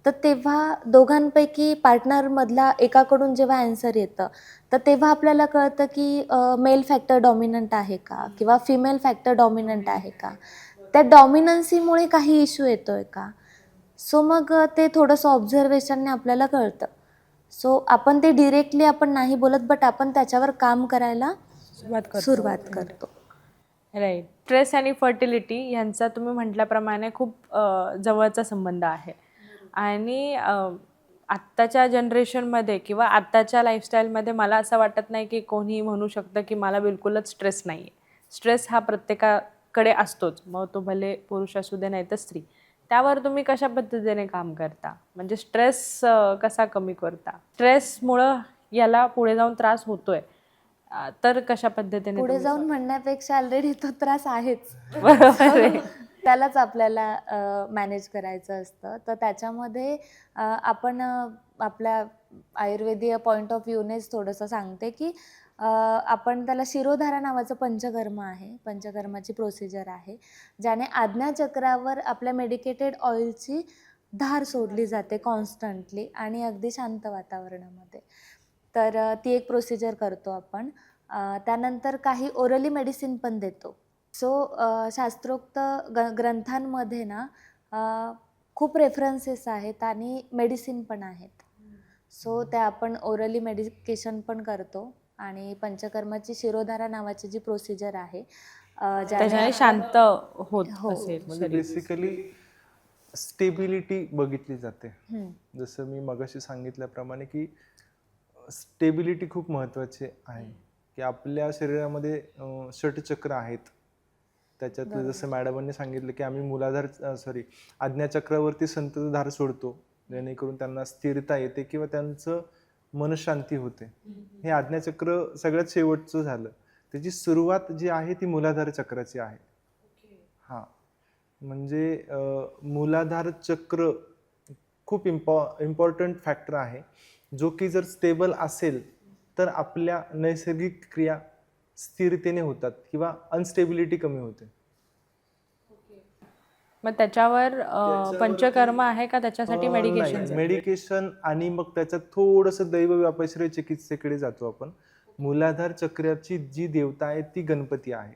[SPEAKER 1] तर तेव्हा दोघांपैकी पार्टनरमधला एकाकडून जेव्हा ॲन्सर येतं, तर तेव्हा आपल्याला कळतं की मेल फॅक्टर डॉमिनंट आहे का? किंवा फिमेल फॅक्टर डॉमिनंट आहे का? त्या डॉमिनन्सीमुळे काही इश्यू येतोय का? सो मग ते थोडंसं ऑब्झर्वेशनने आपल्याला कळतं. सो आपण ते डिरेक्टली आपण नाही बोलत, बट आपण त्याच्यावर काम करायला सुरुवात करतो.
[SPEAKER 3] राईट. स्ट्रेस आणि फर्टिलिटी यांचा तुम्ही म्हटल्याप्रमाणे खूप जवळचा संबंध आहे. आणि आत्ताच्या जनरेशनमध्ये किंवा आत्ताच्या लाईफस्टाईलमध्ये मला असं वाटत नाही की कोणी म्हणू शकतं की मला बिलकुलच स्ट्रेस नाही आहे. स्ट्रेस हा प्रत्येकाकडे असतोच, मग तो भले पुरुष असू दे नाही तर स्त्री. त्यावर तुम्ही कशा पद्धतीने काम करता? म्हणजे स्ट्रेस कसा कमी करता? स्ट्रेसमुळं याला पुढे जाऊन त्रास होतोय, तर कशा पद्धतीने
[SPEAKER 1] पुढे
[SPEAKER 3] तुम्ही
[SPEAKER 1] जाऊन म्हणण्यापेक्षा ऑलरेडी तो त्रास आहेच.
[SPEAKER 3] बरोबर आहे.
[SPEAKER 1] So त्यालाच आपल्याला मॅनेज करायचं असतं. तर त्याच्यामध्ये आपण आपल्या आयुर्वेदीय पॉइंट ऑफ व्ह्यूनेच थोडंसं सांगते, की आपण त्याला शिरोधारा नावाचं पंचकर्म आहे. पंचकर्माची प्रोसिजर आहे. ज्याने आज्ञाचक्रावर आपल्या मेडिकेटेड ऑइलची धार सोडली जाते कॉन्स्टंटली आणि अगदी शांत वातावरणामध्ये. तर ती एक प्रोसिजर करतो आपण. त्यानंतर काही ओरली मेडिसिन पण देतो. सो शास्त्रोक्त ग्रंथांमध्ये ना खूप रेफरन्सेस आहेत आणि मेडिसिन पण आहेत. सो त्या आपण ओरली मेडिकेशन पण करतो आणि पंचकर्माची शिरोधारा नावाची जी प्रोसिजर आहे ज्याने
[SPEAKER 3] त्याच्याने शांत होत
[SPEAKER 1] हो.
[SPEAKER 3] असेल
[SPEAKER 2] म्हणजे
[SPEAKER 3] शरीर.
[SPEAKER 2] बेसिकली स्टेबिलिटी बघितली जाते.
[SPEAKER 1] हं.
[SPEAKER 2] जसं मी मगाशी सांगितल्याप्रमाणे की स्टेबिलिटी खूप महत्त्वाची आहे, की आपल्या शरीरामध्ये षटचक्र आहेत. त्याच्यातलं जसं मॅडमांनी सांगितलं की आम्ही आज्ञाचक्रावरती संततधार सोडतो, जेणेकरून त्यांना स्थिरता येते किंवा त्यांचं मनशांती होते. हे आज्ञाचक्र सगळ्यात शेवटचं झालं. त्याची सुरुवात जी आहे ती मूलाधार चक्राची आहे. हां, म्हणजे मूलाधार चक्र खूप इम्पॉर्टंट फॅक्टर आहे, जो की जर स्टेबल असेल तर आपल्या नैसर्गिक क्रिया स्थिरतेने होतात किंवा अनस्टेबिलिटी कमी होते.
[SPEAKER 3] मग त्याच्यावर पंचकर्म आहे का त्याच्यासाठी मेडिकेशन?
[SPEAKER 2] नाही, मेडिकेशन आणि मग त्याच्यात थोडंसं दैव व्यापश्रय चिकित्सेकडे जातो आपण. मूलाधार चक्राची जी देवता आहे ती गणपती आहे.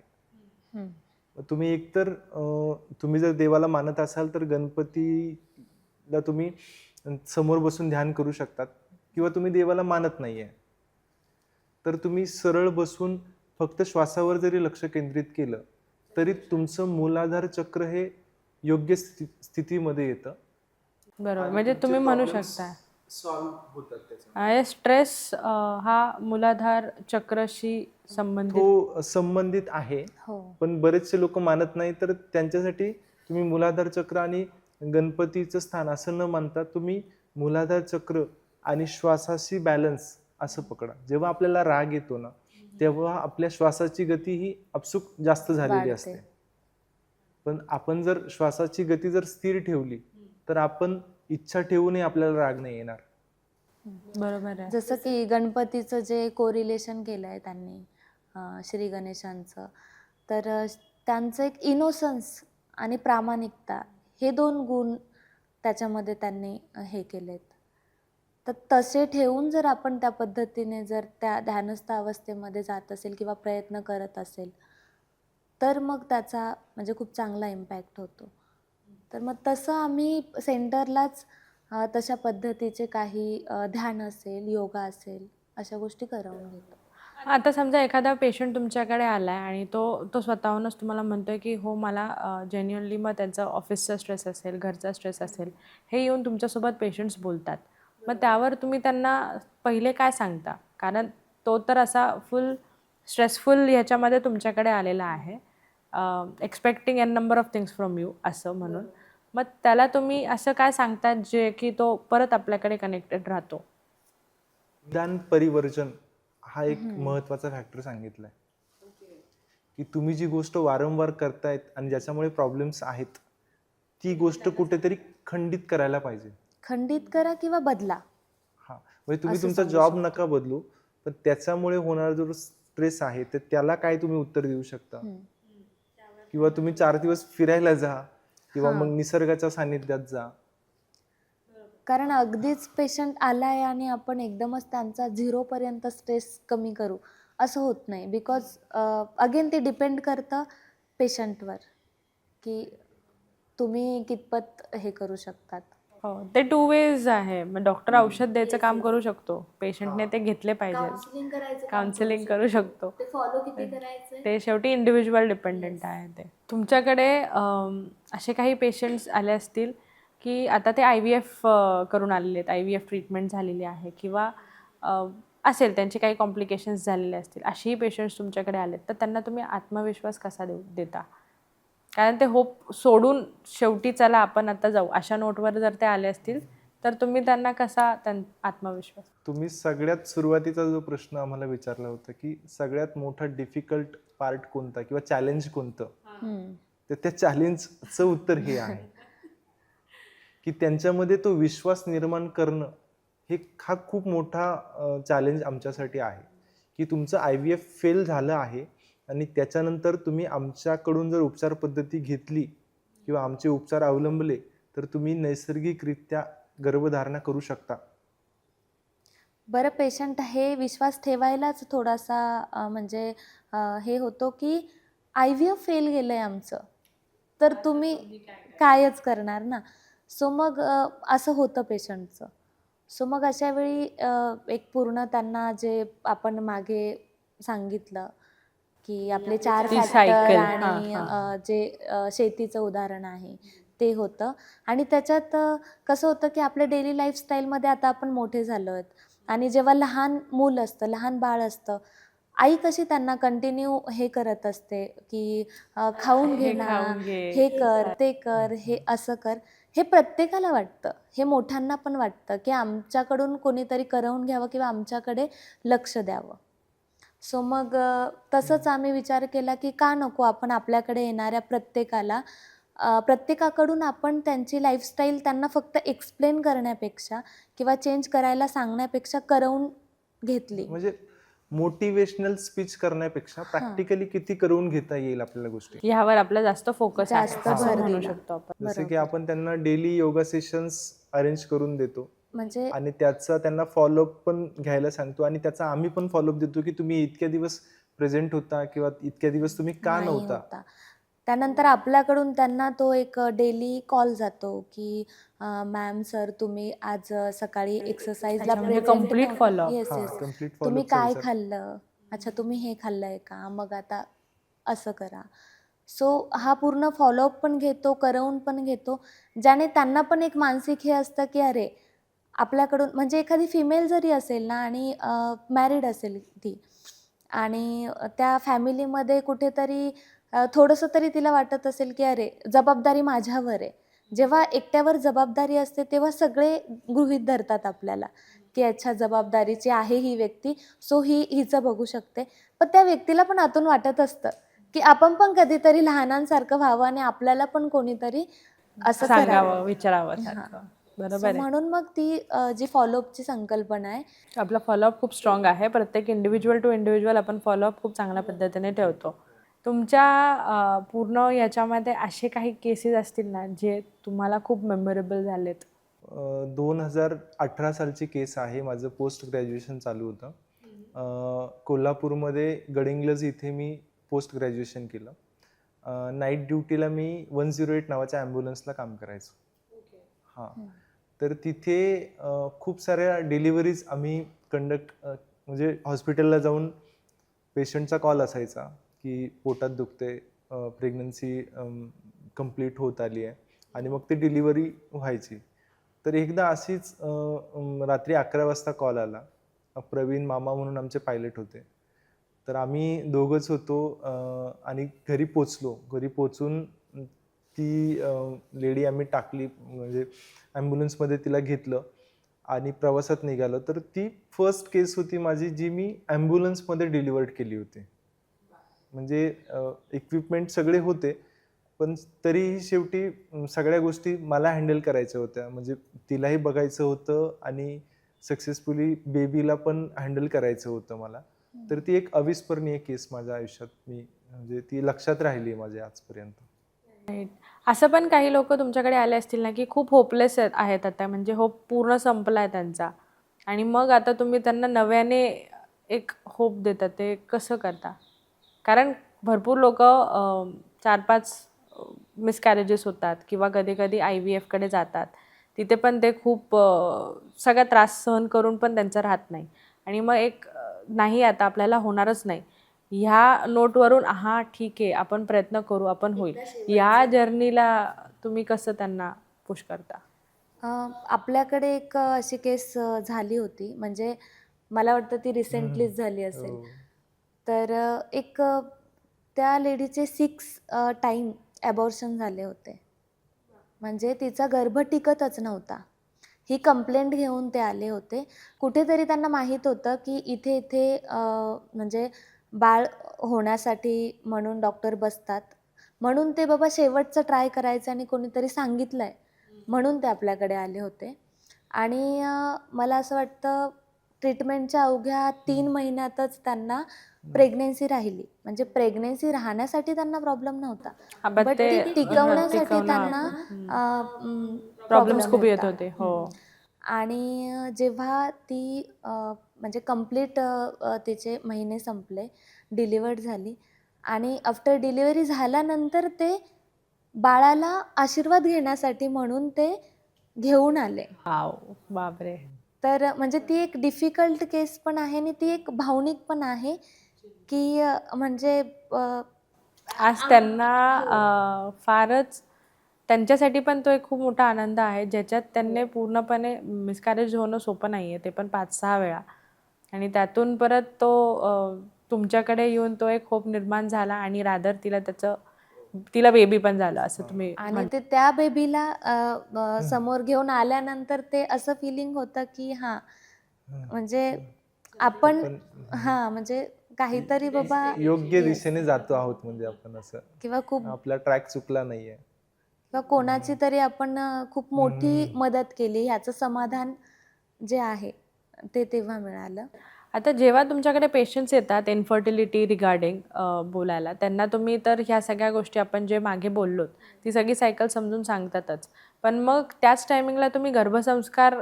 [SPEAKER 1] हं.
[SPEAKER 2] तुम्ही एकतर तुम्ही जर देवाला मानत असाल तर गणपतीला तुम्ही समोर बसून ध्यान करू शकतात, किंवा तुम्ही देवाला मानत नाहीये तर तुम्ही सरळ बसून फक्त श्वासावर जरी लक्ष केंद्रित केलं तरी तुमचं मूलाधार चक्र हे योग्य स्थितीमध्ये येतं.
[SPEAKER 3] बरोबर, म्हणजे तुम्ही म्हणू शकता
[SPEAKER 2] सॉल्व्ह होतात त्याच्यात.
[SPEAKER 3] स्ट्रेस हा मूलाधार चक्रशी संबंधित.
[SPEAKER 2] तो संबंधित आहे,
[SPEAKER 1] हो.
[SPEAKER 2] पण बरेचसे लोक मानत नाही, तर त्यांच्यासाठी तुम्ही मूलाधार चक्र आणि गणपतीचं स्थान असं न मानता तुम्ही मूलाधार चक्र आणि श्वासाशी बॅलन्स असं पकडा. जेव्हा आपल्याला राग येतो ना तेव्हा आपल्या श्वासाची गती ही आपसूक जास्त झालेली
[SPEAKER 1] वाढते.
[SPEAKER 2] असते. पण आपण जर श्वासाची गती जर स्थिर ठेवली तर आपण इच्छा ठेवूनही आपल्याला राग नाही येणार.
[SPEAKER 3] बरोबर आहे.
[SPEAKER 1] जसं की गणपतीचं जे कोरिलेशन केलं आहे त्यांनी श्री गणेशांचं, तर त्यांचं एक इनोसन्स आणि प्रामाणिकता हे 2 गुण त्याच्यामध्ये त्यांनी हे केलेत. तर तसे ठेवून जर आपण त्या पद्धतीने जर त्या ध्यानस्थ अवस्थेमध्ये जात असेल किंवा प्रयत्न करत असेल तर मग त्याचा म्हणजे खूप चांगला इम्पॅक्ट होतो. तर मग तसं आम्ही सेंटरलाच तशा पद्धतीचे काही ध्यान असेल, योगा असेल अशा गोष्टी करवून घेतो.
[SPEAKER 3] आता समजा एखादा पेशंट तुमच्याकडे आलाय आणि तो स्वतःहूनच तुम्हाला म्हणतोय की हो मला जेन्युअनली, मग त्यांचा ऑफिसचा स्ट्रेस असेल, घरचा स्ट्रेस असेल, हे येऊन तुमच्यासोबत पेशंट्स बोलतात, मग त्यावर तुम्ही त्यांना पहिले काय सांगता? कारण तो तर असा फुल स्ट्रेसफुल ह्याच्यामध्ये तुमच्याकडे आलेला आहे, expecting N number of things from you असं म्हणून, मग त्याला तुम्ही असं काय सांगतात जे की तो परत आपल्याकडे कनेक्टेड राहतो?
[SPEAKER 2] निदान परिवर्जन हा एक महत्वाचा फॅक्टर सांगितलाय, की तुम्ही जी गोष्ट वारंवार करतायत आणि ज्याच्यामुळे प्रॉब्लेम्स आहेत ती गोष्ट कुठेतरी खंडित करायला पाहिजे.
[SPEAKER 1] खंडित करा किंवा बदला.
[SPEAKER 2] हा, म्हणजे तुम्ही
[SPEAKER 1] असं
[SPEAKER 2] तुमचा
[SPEAKER 1] सांगू
[SPEAKER 2] जॉब
[SPEAKER 1] शकतो.
[SPEAKER 2] नका बदलू, पण त्याच्यामुळे होणारा जो स्ट्रेस आहे तर त्याला काय तुम्ही उत्तर देऊ शकता. किंवा तुम्ही 4 दिवस फिरायला जा किंवा मग निसर्गाच्या सानिध्यात जा.
[SPEAKER 1] कारण अगदीच पेशंट आलाय आणि आपण एकदमच त्यांचा 0 पर्यंत स्ट्रेस कमी करू असं होत नाही. बिकॉज अगेन ते डिपेंड करतं पेशंटवर की तुम्ही कितपत हे करू शकतात.
[SPEAKER 3] हो, ते 2 वेज आहे. मग डॉक्टर औषध द्यायचं काम करू शकतो, पेशंटने ते घेतले पाहिजे, काउन्सिलिंग करू शकतो.
[SPEAKER 1] ते फॉलो किती करायचं
[SPEAKER 3] ते शेवटी इंडिव्हिज्युअल डिपेंडेंट आहे. ते तुमच्याकडे असे काही पेशंट्स आले असतील की आता ते IVF करून आलेले आहेत, IVF ट्रीटमेंट झालेली आहे किंवा असेल त्यांचे काही कॉम्प्लिकेशन्स झालेले असतील, असेही पेशंट्स तुमच्याकडे आलेत, तर त्यांना तुम्ही आत्मविश्वास कसा देता? कारण ते होप सोडून शेवटी चला आपण आता जाऊ अशा नोटवर जर ते आले असतील तर तुम्ही त्यांना कसा आत्मविश्वास?
[SPEAKER 2] तुम्ही सगळ्यात सुरुवातीचा जो प्रश्न आम्हाला विचारला होता की सगळ्यात मोठा डिफिकल्ट पार्ट कोणता किंवा चॅलेंज कोणतं, तर त्या चॅलेंजचं उत्तर हे आहे की त्यांच्यामध्ये तो विश्वास निर्माण करणं हा खूप मोठा चॅलेंज आमच्यासाठी आहे. की तुमचं IVF फेल झालं आहे आणि त्याच्यानंतर तुम्ही आमच्याकडून जर उपचार पद्धती घेतली किंवा आमचे उपचार अवलंबले तर तुम्ही नैसर्गिकरित्या गर्भधारणा करू शकता.
[SPEAKER 1] बरं पेशंट हे विश्वास ठेवायलाच थोडासा म्हणजे हे होतो की IVF फेल गेलंय आमचं, तर तुम्ही कायच करणार ना. सो मग असं होतं पेशंटचं. सो मग अशा वेळी एक पूर्ण त्यांना जे आपण मागे सांगितलं की आपले 4
[SPEAKER 3] ती
[SPEAKER 1] फॅक्टर
[SPEAKER 3] सायकल. हां,
[SPEAKER 1] आणि
[SPEAKER 3] हां.
[SPEAKER 1] जे शेतीचं उदाहरण आहे ते होतं. आणि त्याच्यात कसं होतं की आपल्या डेली लाईफस्टाईलमध्ये आता आपण मोठे झालो आहोत आणि जेव्हा लहान मूल असतं, लहान बाळ असतं, आई कशी त्यांना कंटिन्यू हे करत असते की खाऊन घे
[SPEAKER 3] हे
[SPEAKER 1] ना,
[SPEAKER 3] खाऊन घे.
[SPEAKER 1] हे कर, ते कर, हे असं कर. हे प्रत्येकाला वाटतं. हे मोठ्यांना पण वाटतं की आमच्याकडून कोणीतरी करवून घ्यावं किंवा आमच्याकडे लक्ष द्यावं. सो मग तसंच आम्ही विचार केला की का नको आपण आपल्याकडे येणाऱ्या प्रत्येकाला प्रत्येकाकडून आपण त्यांची लाईफस्टाईल त्यांना फक्त एक्सप्लेन करण्यापेक्षा किंवा चेंज करायला सांगण्यापेक्षा करवून घेतली.
[SPEAKER 2] म्हणजे मोटिवेशनल स्पीच करण्यापेक्षा प्रॅक्टिकली किती करून घेता येईल आपल्याला गोष्टी.
[SPEAKER 3] ह्यावर आपला जास्त फोकस आहे
[SPEAKER 1] जास्त
[SPEAKER 3] असं
[SPEAKER 1] भर
[SPEAKER 3] म्हणू
[SPEAKER 1] दिला.
[SPEAKER 3] शकतो आपण.
[SPEAKER 2] जसे की
[SPEAKER 1] बरोबर.
[SPEAKER 2] आपण त्यांना डेली योगा सेशन्स अरेंज करून देतो
[SPEAKER 1] म्हणजे
[SPEAKER 2] आणि त्याचा त्यांना फॉलोअप पण घ्यायला सांगतो आणि त्याचा आम्ही पण फॉलोअप देतो की तुम्ही इतक्या दिवस प्रेझेंट होता किंवा इतक्या दिवस तुम्ही का
[SPEAKER 1] नाही
[SPEAKER 2] नव्हता.
[SPEAKER 1] होता. त्यानंतर आपल्याकडून त्यांना तो एक डेली कॉल जातो की मॅम सर तुम्ही आज सकाळी एक्सरसाइजला
[SPEAKER 3] अच्छा, म्हणजे
[SPEAKER 1] प्रेझेंट
[SPEAKER 3] complete follow-up.
[SPEAKER 1] येस
[SPEAKER 2] हा
[SPEAKER 1] येस.
[SPEAKER 2] कम्प्लीट
[SPEAKER 1] तुम्ही
[SPEAKER 2] फॉलोअपचा
[SPEAKER 1] काय
[SPEAKER 2] विचार.
[SPEAKER 1] खाल्लं? अच्छा तुम्ही हे खाल्लंय का? मग आता असं करा. सो हा पूर्ण फॉलोअप पण घेतो, करवून पण घेतो, ज्याने त्यांना पण एक मानसिक हे असतं की अरे आपल्याकडून म्हणजे एखादी फिमेल जरी असेल ना आणि मॅरिड असेल ती आणि त्या फॅमिलीमध्ये कुठेतरी थोडंसं तरी तिला वाटत असेल की अरे जबाबदारी माझ्यावर आहे. जेव्हा एकट्यावर जबाबदारी असते तेव्हा सगळे गृहीत धरतात आपल्याला की अच्छा जबाबदारीची आहे ही व्यक्ती, सो ही हिचं बघू शकते. पण त्या व्यक्तीला पण आतून वाटत असतं की आपण पण कधीतरी लहानांसारखं व्हावं आणि आपल्याला पण कोणीतरी असं करावं.
[SPEAKER 3] सांगावं, विचारावं
[SPEAKER 1] हां.
[SPEAKER 3] सारखं.
[SPEAKER 1] सो
[SPEAKER 3] बरोबर आहे.
[SPEAKER 1] म्हणून मग ती जी फॉलोअपची संकल्पना आहे
[SPEAKER 3] आपला फॉलोअप खूप स्ट्रॉंग आहे. प्रत्येक इंडिव्हिज्युअल टू इंडिव्हिज्युअल आपण फॉलोअप खूप चांगल्या पद्धतीने ठेवतो. तुमच्या पूर्ण याच्यामध्ये असे काही केसेस असतील ना, जे तुम्हाला खूप मेमोरेबल झालेत?
[SPEAKER 2] 2018 सालची केस आहे. माझं पोस्ट ग्रॅज्युएशन चालू होतं. कोल्हापूरमध्ये गडिंग्लज इथे मी पोस्ट ग्रॅज्युएशन केलं. नाईट ड्युटीला मी 108 नावाच्या ॲम्ब्युलन्सला काम करायचो. हां. तर तिथे खूप साऱ्या डिलिव्हरीज आम्ही म्हणजे हॉस्पिटलला जाऊन पेशंटचा कॉल असायचा की पोटात दुखते, प्रेग्नन्सी कंप्लीट होत आली आहे आणि मग ती डिलिव्हरी व्हायची. तर एकदा अशीच रात्री 11 वाजता कॉल आला. प्रवीण मामा म्हणून आमचे पायलट होते. तर आम्ही दोघंच होतो आणि घरी पोचलो. घरी पोचून ती लेडी आम्ही टाकली म्हणजे ॲम्ब्युलन्समध्ये तिला घेतलं आणि प्रवासात निघालो. तर ती फर्स्ट केस होती माझी जी मी ॲम्ब्युलन्समध्ये डिलिव्हर्ड केली होती. म्हणजे इक्विपमेंट सगळे होते, पण तरीही शेवटी सगळ्या गोष्टी मला हँडल करायच्या होत्या. म्हणजे तिलाही बघायचं होतं आणि सक्सेसफुली बेबीला पण हँडल करायचं होतं मला. तर ती एक अविस्मरणीय केस माझ्या आयुष्यात म्हणजे ती लक्षात राहिली माझ्या आजपर्यंत.
[SPEAKER 3] राईट. असं पण काही लोकं तुमच्याकडे आले असतील ना, की खूप होपलेस आहेत आता, म्हणजे होप पूर्ण संपलाय त्यांचा आणि मग आता तुम्ही त्यांना नव्याने एक होप देता, ते कसं करता? कारण भरपूर लोकं 4-5 मिसकॅरेजेस होतात किंवा कधी-कधी IVFकडे जातात. तिथे पण ते खूप सगळा त्रास सहन करून पण त्यांचं राहत नाही आणि मग एक नाही आता आपल्याला होणारच नाही. ह्या नोटवरून हां, ठीक आहे, आपण प्रयत्न करू, आपण होईल. या जर्नीला तुम्ही कसं त्यांना पुश करता?
[SPEAKER 1] आपल्याकडे एक अशी केस झाली होती. म्हणजे मला वाटतं ती रिसेंटलीच झाली असेल.
[SPEAKER 2] हो.
[SPEAKER 1] तर त्या लेडीचे 6 टाईम ॲबॉर्शन झाले होते. म्हणजे तिचा गर्भ टिकतच नव्हता. ही कंप्लेंट घेऊन ते आले होते. कुठेतरी त्यांना माहीत होतं की इथे म्हणजे बाळ होण्यासाठी म्हणून डॉक्टर बसतात. म्हणून ते बाबा शेवटचं ट्राय करायचं आणि कोणीतरी सांगितलंय म्हणून ते आपल्याकडे आले होते. आणि मला असं वाटतं ट्रीटमेंटच्या अवघ्या 3 महिन्यातच त्यांना प्रेग्नन्सी राहिली. म्हणजे प्रेग्नन्सी राहण्यासाठी त्यांना प्रॉब्लेम नव्हता.
[SPEAKER 3] पण
[SPEAKER 1] बट
[SPEAKER 3] ते
[SPEAKER 1] ती टिकवण्यासाठी
[SPEAKER 3] टिकवणं
[SPEAKER 1] त्यांना
[SPEAKER 3] प्रॉब्लेम्स खूप येत
[SPEAKER 1] होता.
[SPEAKER 3] होते. हो.
[SPEAKER 1] आणि जेव्हा ती म्हणजे कंप्लीट तिचे महिने संपले, डिलिव्हर्ड झाली आणि आफ्टर डिलिव्हरी झाल्यानंतर ते बाळाला आशीर्वाद घेण्यासाठी म्हणून ते घेऊन आले.
[SPEAKER 3] वाव, बापरे.
[SPEAKER 1] तर म्हणजे ती एक डिफिकल्ट केस पण आहे आणि ती एक भावनिक पण आहे, की म्हणजे
[SPEAKER 3] आज त्यांना फारच त्यांच्यासाठी पण तो एक खूप मोठा आनंद आहे, ज्याच्यात त्यांनी पूर्णपणे मिसकॅरेज होणं सोपं नाही आहे, ते पण 5-6 वेळा. आणि त्यातून परत तो तुमच्याकडे येऊन तो एक होप निर्माण झाला आणि रादर तिला बेबी पण झालं असं तुम्ही
[SPEAKER 1] आणि ते त्या बेबीला समोर घेऊन आल्यानंतर ते असं फिलिंग होतं, की हां, म्हणजे आपण म्हणजे काहीतरी बाबा
[SPEAKER 2] योग्य दिशेने जातो आहोत, म्हणजे आपण असं
[SPEAKER 1] किंवा खूप
[SPEAKER 2] आपला ट्रॅक चुकला नाहीये.
[SPEAKER 1] किंवा कोणाची तरी आपण खूप मोठी मदत केली ह्याचं समाधान जे आहे ते तेव्हा मिळालं.
[SPEAKER 3] आता जेव्हा तुमच्याकडे पेशंट्स येतात इन्फर्टिलिटी रिगार्डिंग बोलायला, त्यांना तुम्ही तर ह्या सगळ्या गोष्टी आपण जे मागे बोललोत ती सगळी सायकल समजून सांगतातच. पण मग त्याच टायमिंगला तुम्ही गर्भसंस्कार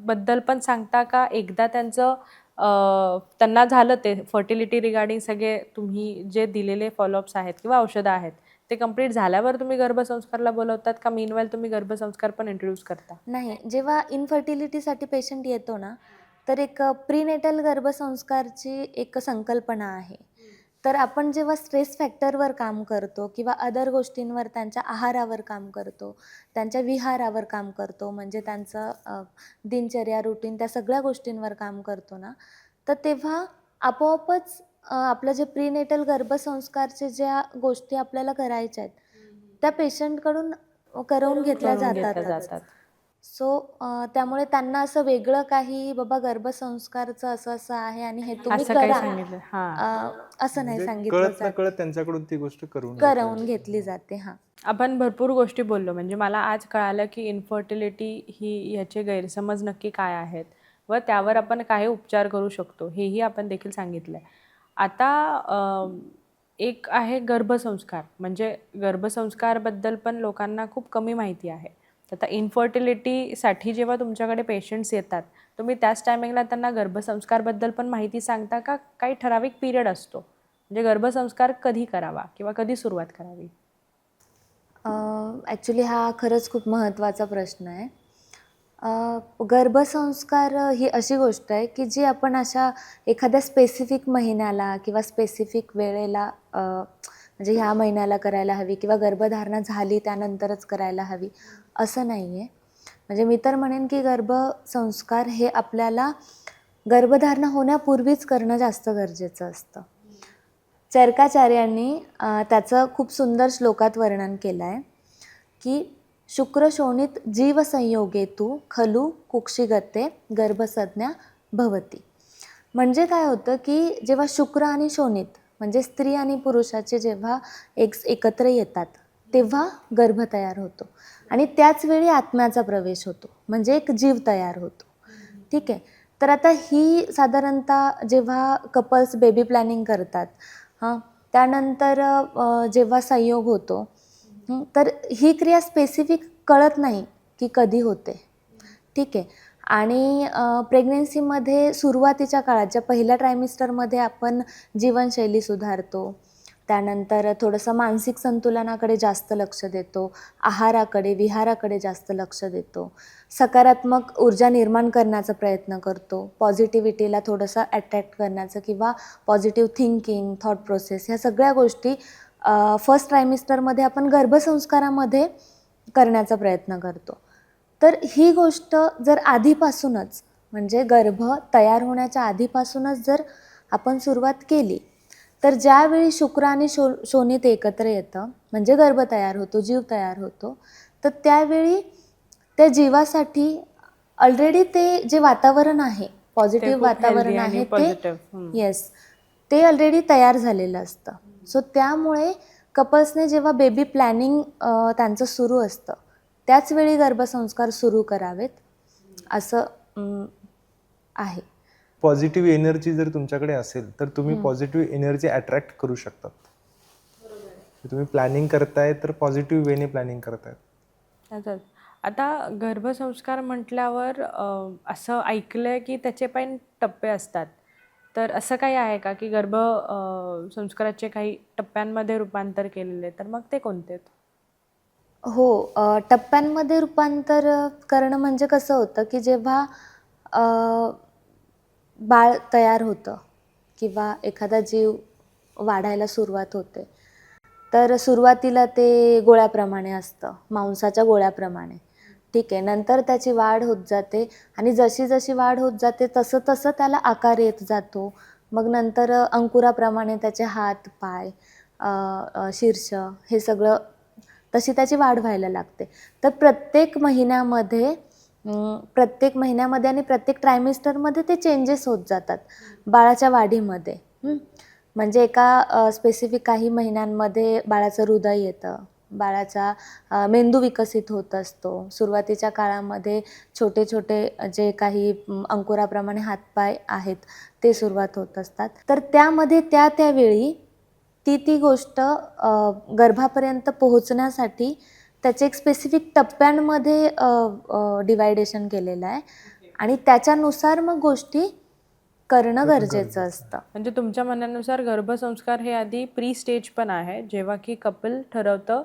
[SPEAKER 3] बद्दल पण सांगता का? एकदा त्यांना झालं ते फर्टिलिटी रिगार्डिंग सगळे तुम्ही जे दिलेले फॉलोअप्स आहेत किंवा औषधं आहेत ते कंप्लीट झाल्यावर तुम्ही गर्भसंस्कारला बोलवतात का मीनवाईल तुम्ही गर्भसंस्कार पण इंट्रोड्यूस करता?
[SPEAKER 1] नाही, जेव्हा इन्फर्टिलिटीसाठी पेशंट येतो ना, तर एक प्रीनेटल गर्भसंस्कारची एक संकल्पना आहे. तर आपण जेव्हा स्ट्रेस फॅक्टरवर काम करतो किंवा अदर गोष्टींवर त्यांच्या आहारावर काम करतो, त्यांच्या विहारावर काम करतो, म्हणजे त्यांचं दिनचर्या, रुटीन त्या सगळ्या गोष्टींवर काम करतो ना, तर तेव्हा आपोआपच आपलं जे प्रीनेटल गर्भसंस्कारच्या ज्या गोष्टी आपल्याला करायच्या आहेत, त्या पेशंटकडून करवून घेतल्या
[SPEAKER 3] करून घेतल्या
[SPEAKER 1] जातातच.
[SPEAKER 3] जातात.
[SPEAKER 1] सो त्यामुळे त्यांना असं वेगळं काही बाबा गर्भसंस्कारचं असं-असं आहे आणि हे तुम्ही
[SPEAKER 3] असं काही
[SPEAKER 1] करा,
[SPEAKER 3] सांगितलं? हां.
[SPEAKER 1] असं नाही
[SPEAKER 2] म्हणजे
[SPEAKER 1] सांगितलं
[SPEAKER 2] कळत
[SPEAKER 1] जात.
[SPEAKER 2] नकळत त्यांच्याकडून ती गोष्ट करून
[SPEAKER 1] करवून घेतली जाते. हां.
[SPEAKER 3] आपण भरपूर गोष्टी बोललो, म्हणजे मला आज कळालं की इन्फर्टिलिटी ही ह्याचे गैरसमज नक्की काय आहेत व त्यावर आपण काय उपचार करू शकतो हेही आपण देखील सांगितलं आहे. आता एक आहे गर्भसंस्कार, म्हणजे गर्भसंस्कारबद्दल पण लोकांना खूप कमी माहिती आहे. आता इन्फर्टिलिटीसाठी जेव्हा तुमच्याकडे पेशंट्स येतात, तुम्ही त्याच टायमिंगला त्यांना गर्भसंस्कारबद्दल पण माहिती सांगता का? काही ठराविक पिरियड असतो, म्हणजे गर्भसंस्कार कधी करावा किंवा कधी सुरुवात करावी?
[SPEAKER 1] ॲक्च्युली हा खरंच खूप महत्त्वाचा प्रश्न आहे. गर्भसंस्कार ही अशी गोष्ट आहे, की जी आपण अशा एखाद्या स्पेसिफिक महिन्याला किंवा स्पेसिफिक वेळेला म्हणजे ह्या महिन्याला करायला हवी किंवा गर्भधारणा झाली त्यानंतरच करायला हवी, असं नाही आहे. म्हणजे मी तर म्हणेन, की गर्भसंस्कार हे आपल्याला गर्भधारणा होण्यापूर्वीच करणं जास्त गरजेचं असतं. चरकाचार्यांनी त्याचं खूप सुंदर श्लोकात वर्णन केलं आहे, की शुक्रशोणित जीवसंयोगेतु खलु कुक्षिगते गर्भसंज्ञा भवती. म्हणजे काय होतं, की जेव्हा शुक्र आणि शोणित म्हणजे स्त्री आणि पुरुषाचे जेव्हा एकत्र येतात, तेव्हा गर्भ तयार होतो आणि त्याच वेळी आत्म्याचा प्रवेश होतो, म्हणजे एक जीव तयार होतो. ठीक आहे. तर आता ही साधारणतः जेव्हा कपल्स बेबी प्लॅनिंग करतात, त्यानंतर जेव्हा संयोग होतो, तर ही क्रिया स्पेसिफिक कळत नाही की कधी होते. ठीक आहे. आणि प्रेग्नन्सीमध्ये सुरुवातीच्या काळात ज्या पहिल्या ट्रायमिस्टरमध्ये आपण जीवनशैली सुधारतो, त्यानंतर थोडंसं मानसिक संतुलनाकडे जास्त लक्ष देतो, आहाराकडे, विहाराकडे जास्त लक्ष देतो, सकारात्मक ऊर्जा निर्माण करण्याचा प्रयत्न करतो, पॉझिटिव्हिटीला थोडंसं अट्रॅक्ट करण्याचं किंवा पॉझिटिव्ह थिंकिंग, थॉट प्रोसेस ह्या सगळ्या गोष्टी फर्स्ट ट्रायमिस्टरमध्ये आपण गर्भसंस्कारामध्ये करण्याचा प्रयत्न करतो. तर ही गोष्ट जर आधीपासूनच म्हणजे गर्भ तयार होण्याच्या आधीपासूनच जर आपण सुरुवात केली, तर ज्यावेळी शुक्र आणि शोणित एकत्र येतं म्हणजे गर्भ तयार होतो, जीव तयार होतो, तर त्यावेळी त्या जीवासाठी ऑलरेडी ते जे वातावरण आहे, पॉझिटिव्ह वातावरण आहे ते येस, ते ऑलरेडी तयार झालेलं असतं. सो त्यामुळे कपल्सने जेव्हा बेबी प्लॅनिंग त्यांचं सुरू असतं, त्याच वेळी गर्भसंस्कार सुरू करावेत असं आहे.
[SPEAKER 2] पॉझिटिव्ह एनर्जी जर तुमच्याकडे असेल तर तुम्ही पॉझिटिव्ह एनर्जी अट्रॅक्ट करू शकतात. तुम्ही प्लॅनिंग करताय तर पॉझिटिव्ह वेने प्लॅनिंग करतायत.
[SPEAKER 3] आता गर्भसंस्कार म्हटल्यावर असं ऐकलंय की त्याचे पण टप्पे असतात. तर असं काही आहे का की संस्काराचे काही टप्प्यांमध्ये रूपांतर केलेले, तर मग ते कोणते आहेत?
[SPEAKER 1] हो, टप्प्यांमध्ये रूपांतर करणं म्हणजे कसं होतं, की जेव्हा अ, बाळ तयार होतं किंवा एखादा जीव वाढायला सुरुवात होते, तर सुरुवातीला ते गोळ्याप्रमाणे असतं, मांसाच्या गोळ्याप्रमाणे. ठीक आहे. नंतर त्याची वाढ होत जाते आणि जशी-जशी वाढ होत जाते तसं-तसं त्याला आकार येत जातो. मग नंतर अंकुराप्रमाणे त्याचे हात, पाय, अ, शीर्ष हे सगळं तशी त्याची वाढ व्हायला लागते. तर प्रत्येक महिन्यामध्ये आणि प्रत्येक ट्रायमेस्टरमध्ये ते चेंजेस होत जातात बाळाच्या वाढीमध्ये. म्हणजे एका स्पेसिफिक काही महिन्यांमध्ये बाळाचं हृदय येतं, बाळाचा मेंदू विकसित होत असतो. सुरुवातीच्या काळामध्ये छोटे-छोटे जे काही अंकुराप्रमाणे हातपाय आहेत, ते सुरुवात होत असतात. तर त्यामध्ये त्या वेळी ती गोष्ट गर्भापर्यंत पोहोचण्यासाठी त्याचे एक स्पेसिफिक टप्प्यांमध्ये डिव्हायडेशन केलेलं आहे आणि त्याच्यानुसार मग गोष्टी करणं गरजेचं असतं.
[SPEAKER 3] म्हणजे तुमच्या म्हणण्यानुसार गर्भसंस्कार हे आधी प्री स्टेज पण आहे, जेव्हा की कपल ठरवतं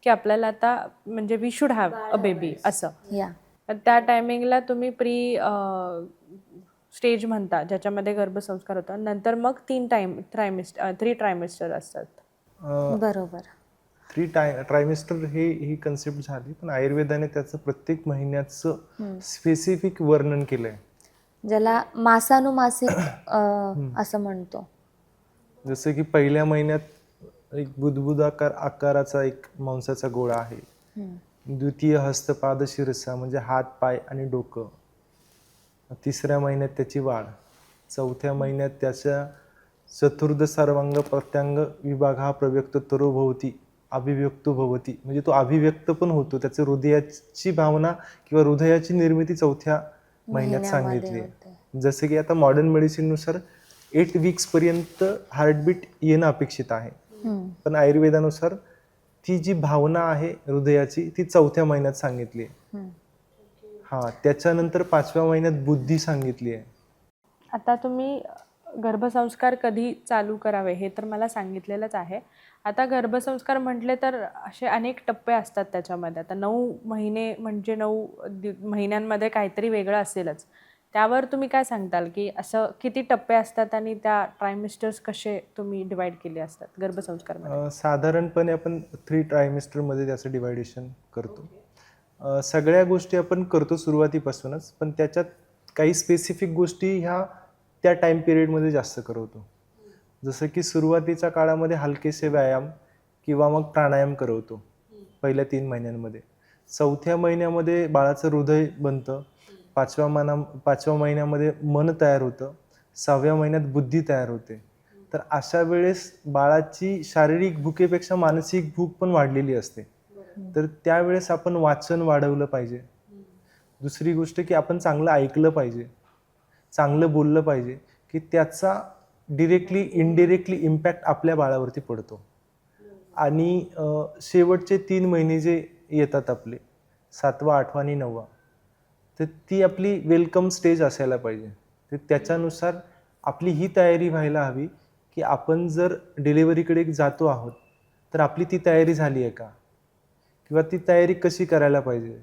[SPEAKER 3] की आपल्याला आता म्हणजे we should have a baby असं.
[SPEAKER 1] या
[SPEAKER 3] तर त्या टायमिंगला तुम्ही प्री स्टेज म्हणता, ज्याच्यामध्ये गर्भसंस्कार होतात. नंतर मग 3 ट्रायमेस्टर असतात.
[SPEAKER 1] बरोबर.
[SPEAKER 2] ट्रायमेस्टर ही कन्सेप्ट झाली, पण आयुर्वेदाने त्याचं प्रत्येक महिन्याचं स्पेसिफिक वर्णन केलंय.
[SPEAKER 1] ज्याला मासानुमासिक असं म्हणतो.
[SPEAKER 2] जसं की पहिल्या महिन्यात एक बुदबुदाकार आकाराचा एक मांसाचा गोळा आहे. द्वितीय हस्तपाद शिरसा म्हणजे हात, पाय आणि डोकं. तिसऱ्या महिन्यात त्याची वाढ. चौथ्या महिन्यात त्याच्या चतुर्थ सर्वांग प्रत्यांग विभाग हा प्रव्यक्त तरोभवती अभिव्यक्तो भवती, म्हणजे तो अभिव्यक्त पण होतो. त्याचं हृदयाची भावना किंवा हृदयाची निर्मिती चौथ्या महिन्यात सांगितली आहे. जसं की आता मॉडर्न मेडिसिननुसार 8 वीक्स पर्यंत हार्टबीट येणं अपेक्षित आहे, पण आयुर्वेदानुसार ती जी भावना आहे हृदयाची ती चौथ्या महिन्यात सांगितली आहे. त्याच्यानंतर 5व्या महिन्यात बुद्धी सांगितली आहे.
[SPEAKER 3] आता तुम्ही गर्भसंस्कार कधी चालू करावे हे तर मला सांगितलेलंच आहे. आता गर्भसंस्कार म्हटले तर असे अनेक टप्पे असतात त्याच्यामध्ये. आता 9 महिने म्हणजे 9 महिन्यांमध्ये काहीतरी वेगळं असेलच. त्यावर तुम्ही काय सांगताल, की असं किती टप्पे असतात आणि त्या ट्रायमेस्टर्स कसे तुम्ही डिवाइड केले असतात गर्भसंस्कारमध्ये?
[SPEAKER 2] साधारणपणे आपण 3 ट्रायमेस्टरमध्ये त्याचं डिवायडेशन करतो. सगळ्या गोष्टी आपण करतो सुरुवातीपासूनच, पण त्याच्यात काही स्पेसिफिक गोष्टी ह्या त्या टाईम पिरियडमध्ये जास्त करवतो. जसं की सुरुवातीच्या काळामध्ये हलकेसे व्यायाम किंवा मग प्राणायाम करवतो पहिल्या 3 महिन्यांमध्ये. चौथ्या महिन्यामध्ये बाळाचं हृदय बनतं. 5व्या महिन्यामध्ये मन तयार होतं. 6व्या महिन्यात बुद्धी तयार होते. तर अशा वेळेस बाळाची शारीरिक भुकेपेक्षा मानसिक भूक पण वाढलेली असते. तर त्यावेळेस आपण वाचन वाढवलं पाहिजे. दुसरी गोष्ट की आपण चांगलं ऐकलं पाहिजे, चांगलं बोललं पाहिजे, की त्याचा डिरेक्टली इनडिरेक्टली इम्पॅक्ट आपल्या बाळावरती पडतो. आणि शेवटचे 3 महिने जे येतात आपले 7वा, 8वा आणि 9वा, तर ती आपली वेलकम स्टेज असायला पाहिजे. तर त्याच्यानुसार आपली ही तयारी व्हायला हवी, की आपण जर डिलिव्हरीकडे जातो आहोत, तर आपली ती तयारी झाली आहे का? किंवा ती तयारी कशी करायला पाहिजे?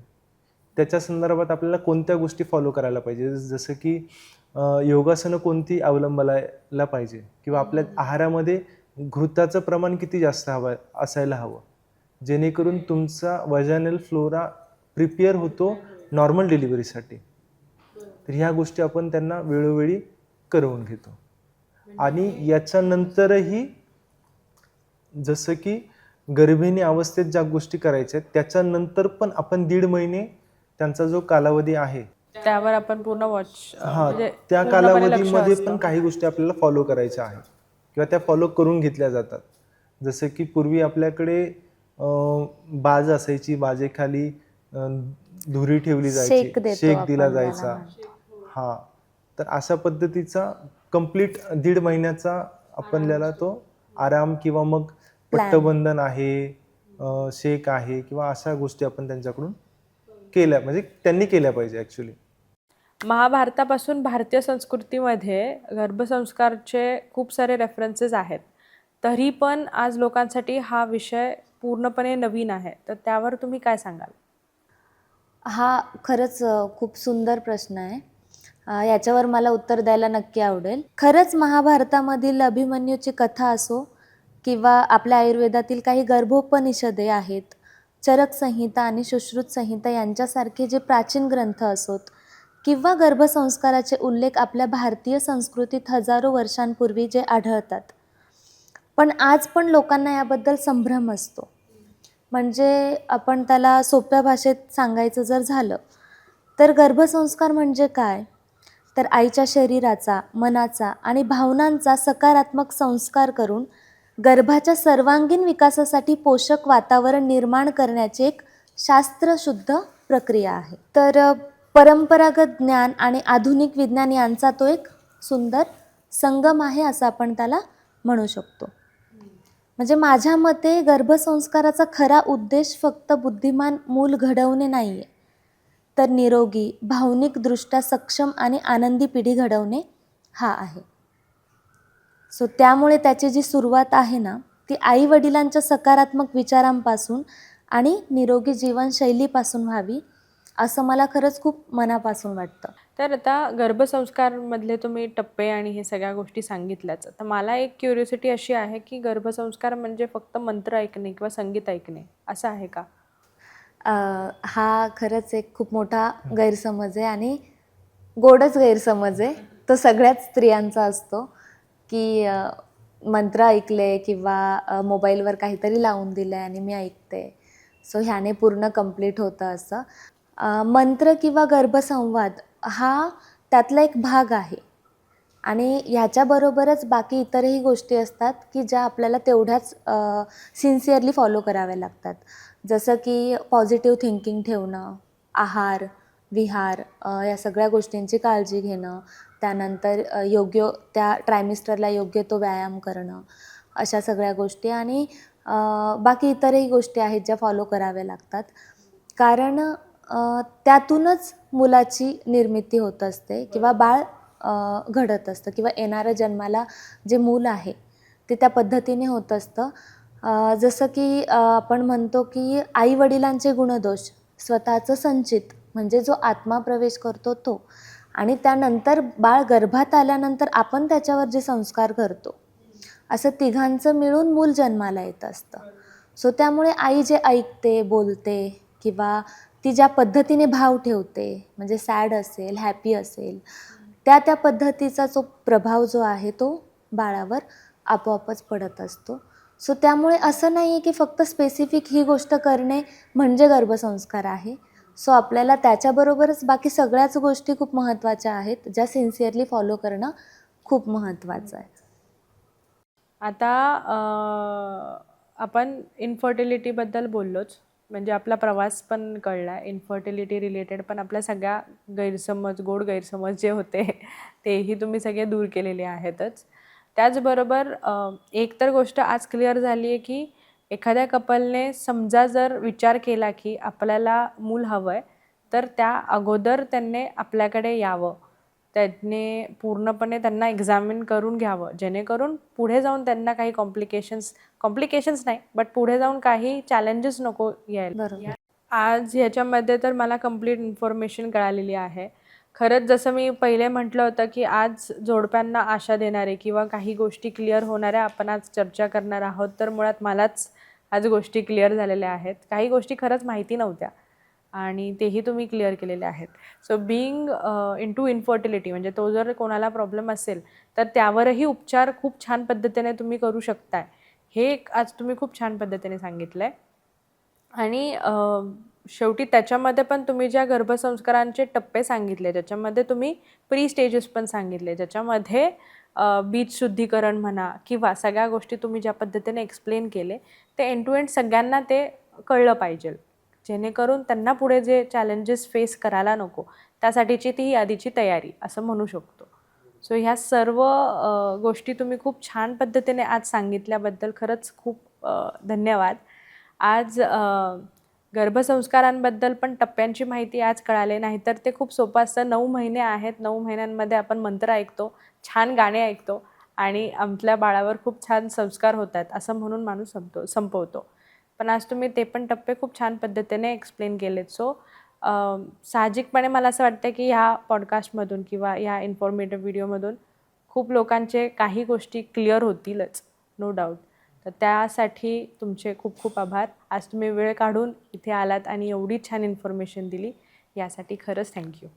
[SPEAKER 2] त्याच्या संदर्भात आपल्याला कोणत्या गोष्टी फॉलो करायला पाहिजे? जसं की योगासनं कोणती अवलंबायला पाहिजे किंवा आपल्या आहारामध्ये घृताचं प्रमाण किती जास्त असायला हवं, जेणेकरून तुमचा व्हाजायनल फ्लोरा प्रिपेअर होतो नॉर्मल डिलिव्हरीसाठी. तर ह्या गोष्टी आपण त्यांना वेळोवेळी करवून घेतो. आणि याच्यानंतरही जसं की गर्भिणी अवस्थेत ज्या गोष्टी करायच्या आहेत, त्याच्यानंतर पण आपण 1.5 महिने त्यांचा जो कालावधी आहे,
[SPEAKER 3] त्यावर आपण पूर्ण
[SPEAKER 2] त्या कालावधीमध्ये पण काही गोष्टी आपल्याला फॉलो करायच्या आहेत किंवा त्या फॉलो करून घेतल्या जातात. जसं की पूर्वी आपल्याकडे बाज असायची, बाजेखाली धुरी ठेवली जायची, शेक दिला जायचा. तर अशा पद्धतीचा कंप्लीट 1.5 महिन्याचा आपल्याला तो आराम किंवा मग पट्टबंधन आहे, शेक आहे किंवा अशा गोष्टी आपण त्यांच्याकडून केल्या म्हणजे त्यांनी केल्या पाहिजे ॲक्च्युली.
[SPEAKER 3] महाभारतापासून भारतीय संस्कृतीमध्ये गर्भसंस्कारचे खूप सारे रेफरन्सेस आहेत. तरी पण आज लोकांसाठी हा विषय पूर्णपणे नवीन आहे. तर त्यावर तुम्ही काय सांगाल?
[SPEAKER 1] हा खरंच खूप सुंदर प्रश्न आहे. याच्यावर मला उत्तर द्यायला नक्की आवडेल. खरंच महाभारतामधील अभिमन्यूची कथा असो किंवा आपल्या आयुर्वेदातील काही गर्भोपनिषदे आहेत, चरक संहिता आणि सुश्रुत संहिता यांच्यासारखे जे प्राचीन ग्रंथ असोत किंवा गर्भसंस्काराचे उल्लेख आपल्या भारतीय संस्कृतीत हजारो वर्षांपूर्वी जे आढळतात. पण आज पण लोकांना याबद्दल संभ्रम असतो. म्हणजे आपण त्याला सोप्या भाषेत सांगायचं जर झालं, तर गर्भसंस्कार म्हणजे काय? तर आईच्या शरीराचा, मनाचा आणि भावनांचा सकारात्मक संस्कार करून गर्भाच्या सर्वांगीण विकासासाठी पोषक वातावरण निर्माण करण्याची एक शास्त्रशुद्ध प्रक्रिया आहे. तर परंपरागत ज्ञान आणि आधुनिक विज्ञान यांचा तो एक सुंदर संगम आहे असं आपण त्याला म्हणू शकतो. म्हणजे माझ्या मते गर्भसंस्काराचा खरा उद्देश फक्त बुद्धिमान मूल घडवणे नाही आहे, तर निरोगी, भावनिकदृष्ट्या सक्षम आणि आनंदी पिढी घडवणे हा आहे. सो त्यामुळे त्याची जी सुरुवात आहे ना, ती आईवडिलांच्या सकारात्मक विचारांपासून आणि निरोगी जीवनशैलीपासून व्हावी, असं मला खरंच खूप मनापासून वाटतं.
[SPEAKER 3] तर आता गर्भसंस्कारमधले तुम्ही टप्पे आणि हे सगळ्या गोष्टी सांगितल्याच. तर मला एक क्युरिओसिटी अशी आहे की गर्भसंस्कार म्हणजे फक्त मंत्र ऐकणे किंवा संगीत ऐकणे असं आहे का?
[SPEAKER 1] हा खरंच एक खूप मोठा गैरसमज आहे आणि गोडच गैरसमज आहे. तो सगळ्याच स्त्रियांचा असतो की मंत्र ऐकले किंवा मोबाईलवर काहीतरी लावून दिलं आहे आणि मी ऐकते, सो ह्याने पूर्ण कंप्लीट होतं असं. मंत्र किंवा गर्भसंवाद हा त्यातला एक भाग आहे आणि ह्याच्याबरोबरच बाकी इतरही गोष्टी असतात की ज्या आपल्याला तेवढ्याच सिन्सिअरली फॉलो कराव्या लागतात. जसं की पॉझिटिव्ह थिंकिंग ठेवणं, आहार, विहार या सगळ्या गोष्टींची काळजी घेणं, त्यानंतर योग्य त्या ट्रायमिस्टरला योग्य तो व्यायाम करणं, अशा सगळ्या गोष्टी आणि बाकी इतरही गोष्टी आहेत ज्या फॉलो कराव्या लागतात. कारण त्यातूनच मुलाची निर्मिती होत असते किंवा बाळ घडत असतं किंवा येणारं जन्माला जे मूल आहे ते त्या पद्धतीने होत असतं. जसं की आपण म्हणतो की आईवडिलांचे गुणदोष स्वतःचं संचित म्हणजे जो आत्मा प्रवेश करतो तो आणि त्यानंतर बाळ गर्भात आल्यानंतर आपण त्याच्यावर जे संस्कार करतो, असं तिघांचं मिळून मूल जन्माला येत असतं. सो त्यामुळे आई जे ऐकते, बोलते किंवा ती ज्या पद्धतीने भाव ठेवते, म्हणजे सॅड असेल, हॅपी असेल, त्या पद्धतीचा जो प्रभाव जो आहे तो बाळावर आपोआपच पडत असतो. सो त्यामुळे असं नाही आहे की फक्त स्पेसिफिक ही गोष्ट करणे म्हणजे गर्भसंस्कार आहे. सो आपल्याला त्याच्याबरोबरच बाकी सगळ्याच गोष्टी खूप महत्त्वाच्या आहेत, ज्या सिन्सिअरली फॉलो करणं खूप महत्त्वाचं आहे.
[SPEAKER 3] आता आपण इन्फर्टिलिटीबद्दल बोललोच. म्हणजे आपला प्रवास पण कळला. इन्फर्टिलिटी रिलेटेड पण आपल्या सगळ्या गैरसमज, गोड गैरसमज जे होते तेही तुम्ही सगळे दूर केलेले आहेतच. त्याचबरोबर एक तर गोष्ट आज क्लिअर झाली आहे की एखाद्या कपलने समजा जर विचार केला की आपल्याला मूल हवं आहे, तर त्या अगोदर त्यांनी आपल्याकडे यावं. त्यांनी पूर्णपणे त्यांना एक्झामिन करून घ्यावं, जेणेकरून पुढे जाऊन त्यांना काही कॉम्प्लिकेशन्स नाही, बट पुढे जाऊन काही चॅलेंजेस नको यायला.
[SPEAKER 1] बरोबर.
[SPEAKER 3] आज ह्याच्यामध्ये तर मला कंप्लीट इन्फॉर्मेशन कळालेली आहे. खरंच जसं मी पहिले म्हटलं होतं की आज जोडप्यांना आशा देणारे किंवा काही गोष्टी क्लिअर होणाऱ्या आपण आज चर्चा करणार आहोत. तर मुळात मलाच आज गोष्टी क्लिअर झालेल्या आहेत. काही गोष्टी खरंच माहिती नव्हत्या आणि तेही तुम्ही क्लिअर केलेले आहेत. सो बिईंग इनटू इन्फर्टिलिटी म्हणजे तो जर कोणाला प्रॉब्लेम असेल तर त्यावरही उपचार खूप छान पद्धतीने तुम्ही करू शकताय. हे आज तुम्ही खूप छान पद्धतीने सांगितलं आहे. आणि शेवटी त्याच्यामध्ये पण तुम्ही ज्या गर्भसंस्कारांचे टप्पे सांगितले, ज्याच्यामध्ये तुम्ही प्री स्टेजेस पण सांगितले, ज्याच्यामध्ये बीज शुद्धीकरण म्हणा किंवा सगळ्या गोष्टी तुम्ही ज्या पद्धतीने एक्सप्लेन केले, ते एंड टू एंड सगळ्यांना ते कळलं पाहिजे, जेणेकरून त्यांना पुढे जे चॅलेंजेस फेस करायला नको, त्यासाठीची ती आधीची तयारी असं म्हणू शकतो. सो ह्या सर्व गोष्टी तुम्ही खूप छान पद्धतीने आज सांगितल्याबद्दल खरंच खूप धन्यवाद. आज गर्भसंस्कारांबद्दल पण टप्प्यांची माहिती आज कळाली, नाहीतर ते खूप सोपं असतं. 9 महिने आहेत, 9 महिन्यांमध्ये आपण मंत्र ऐकतो, छान गाणे ऐकतो आणि आपल्या बाळावर खूप छान संस्कार होतात असं म्हणून माणूस संपवतो. पण आज तुम्ही ते पण टप्पे खूप छान पद्धतीने एक्सप्लेन केलेत. सो साहजिकपणे मला असं वाटतं की ह्या पॉडकास्टमधून किंवा ह्या इन्फॉर्मेटिव्ह व्हिडिओमधून खूप लोकांचे काही गोष्टी क्लिअर होतीलच, नो डाऊट. तर त्यासाठी तुमचे खूप खूप आभार. आज तुम्ही वेळ काढून इथे आलात आणि एवढी छान इन्फॉर्मेशन दिली, यासाठी खरंच थँक्यू.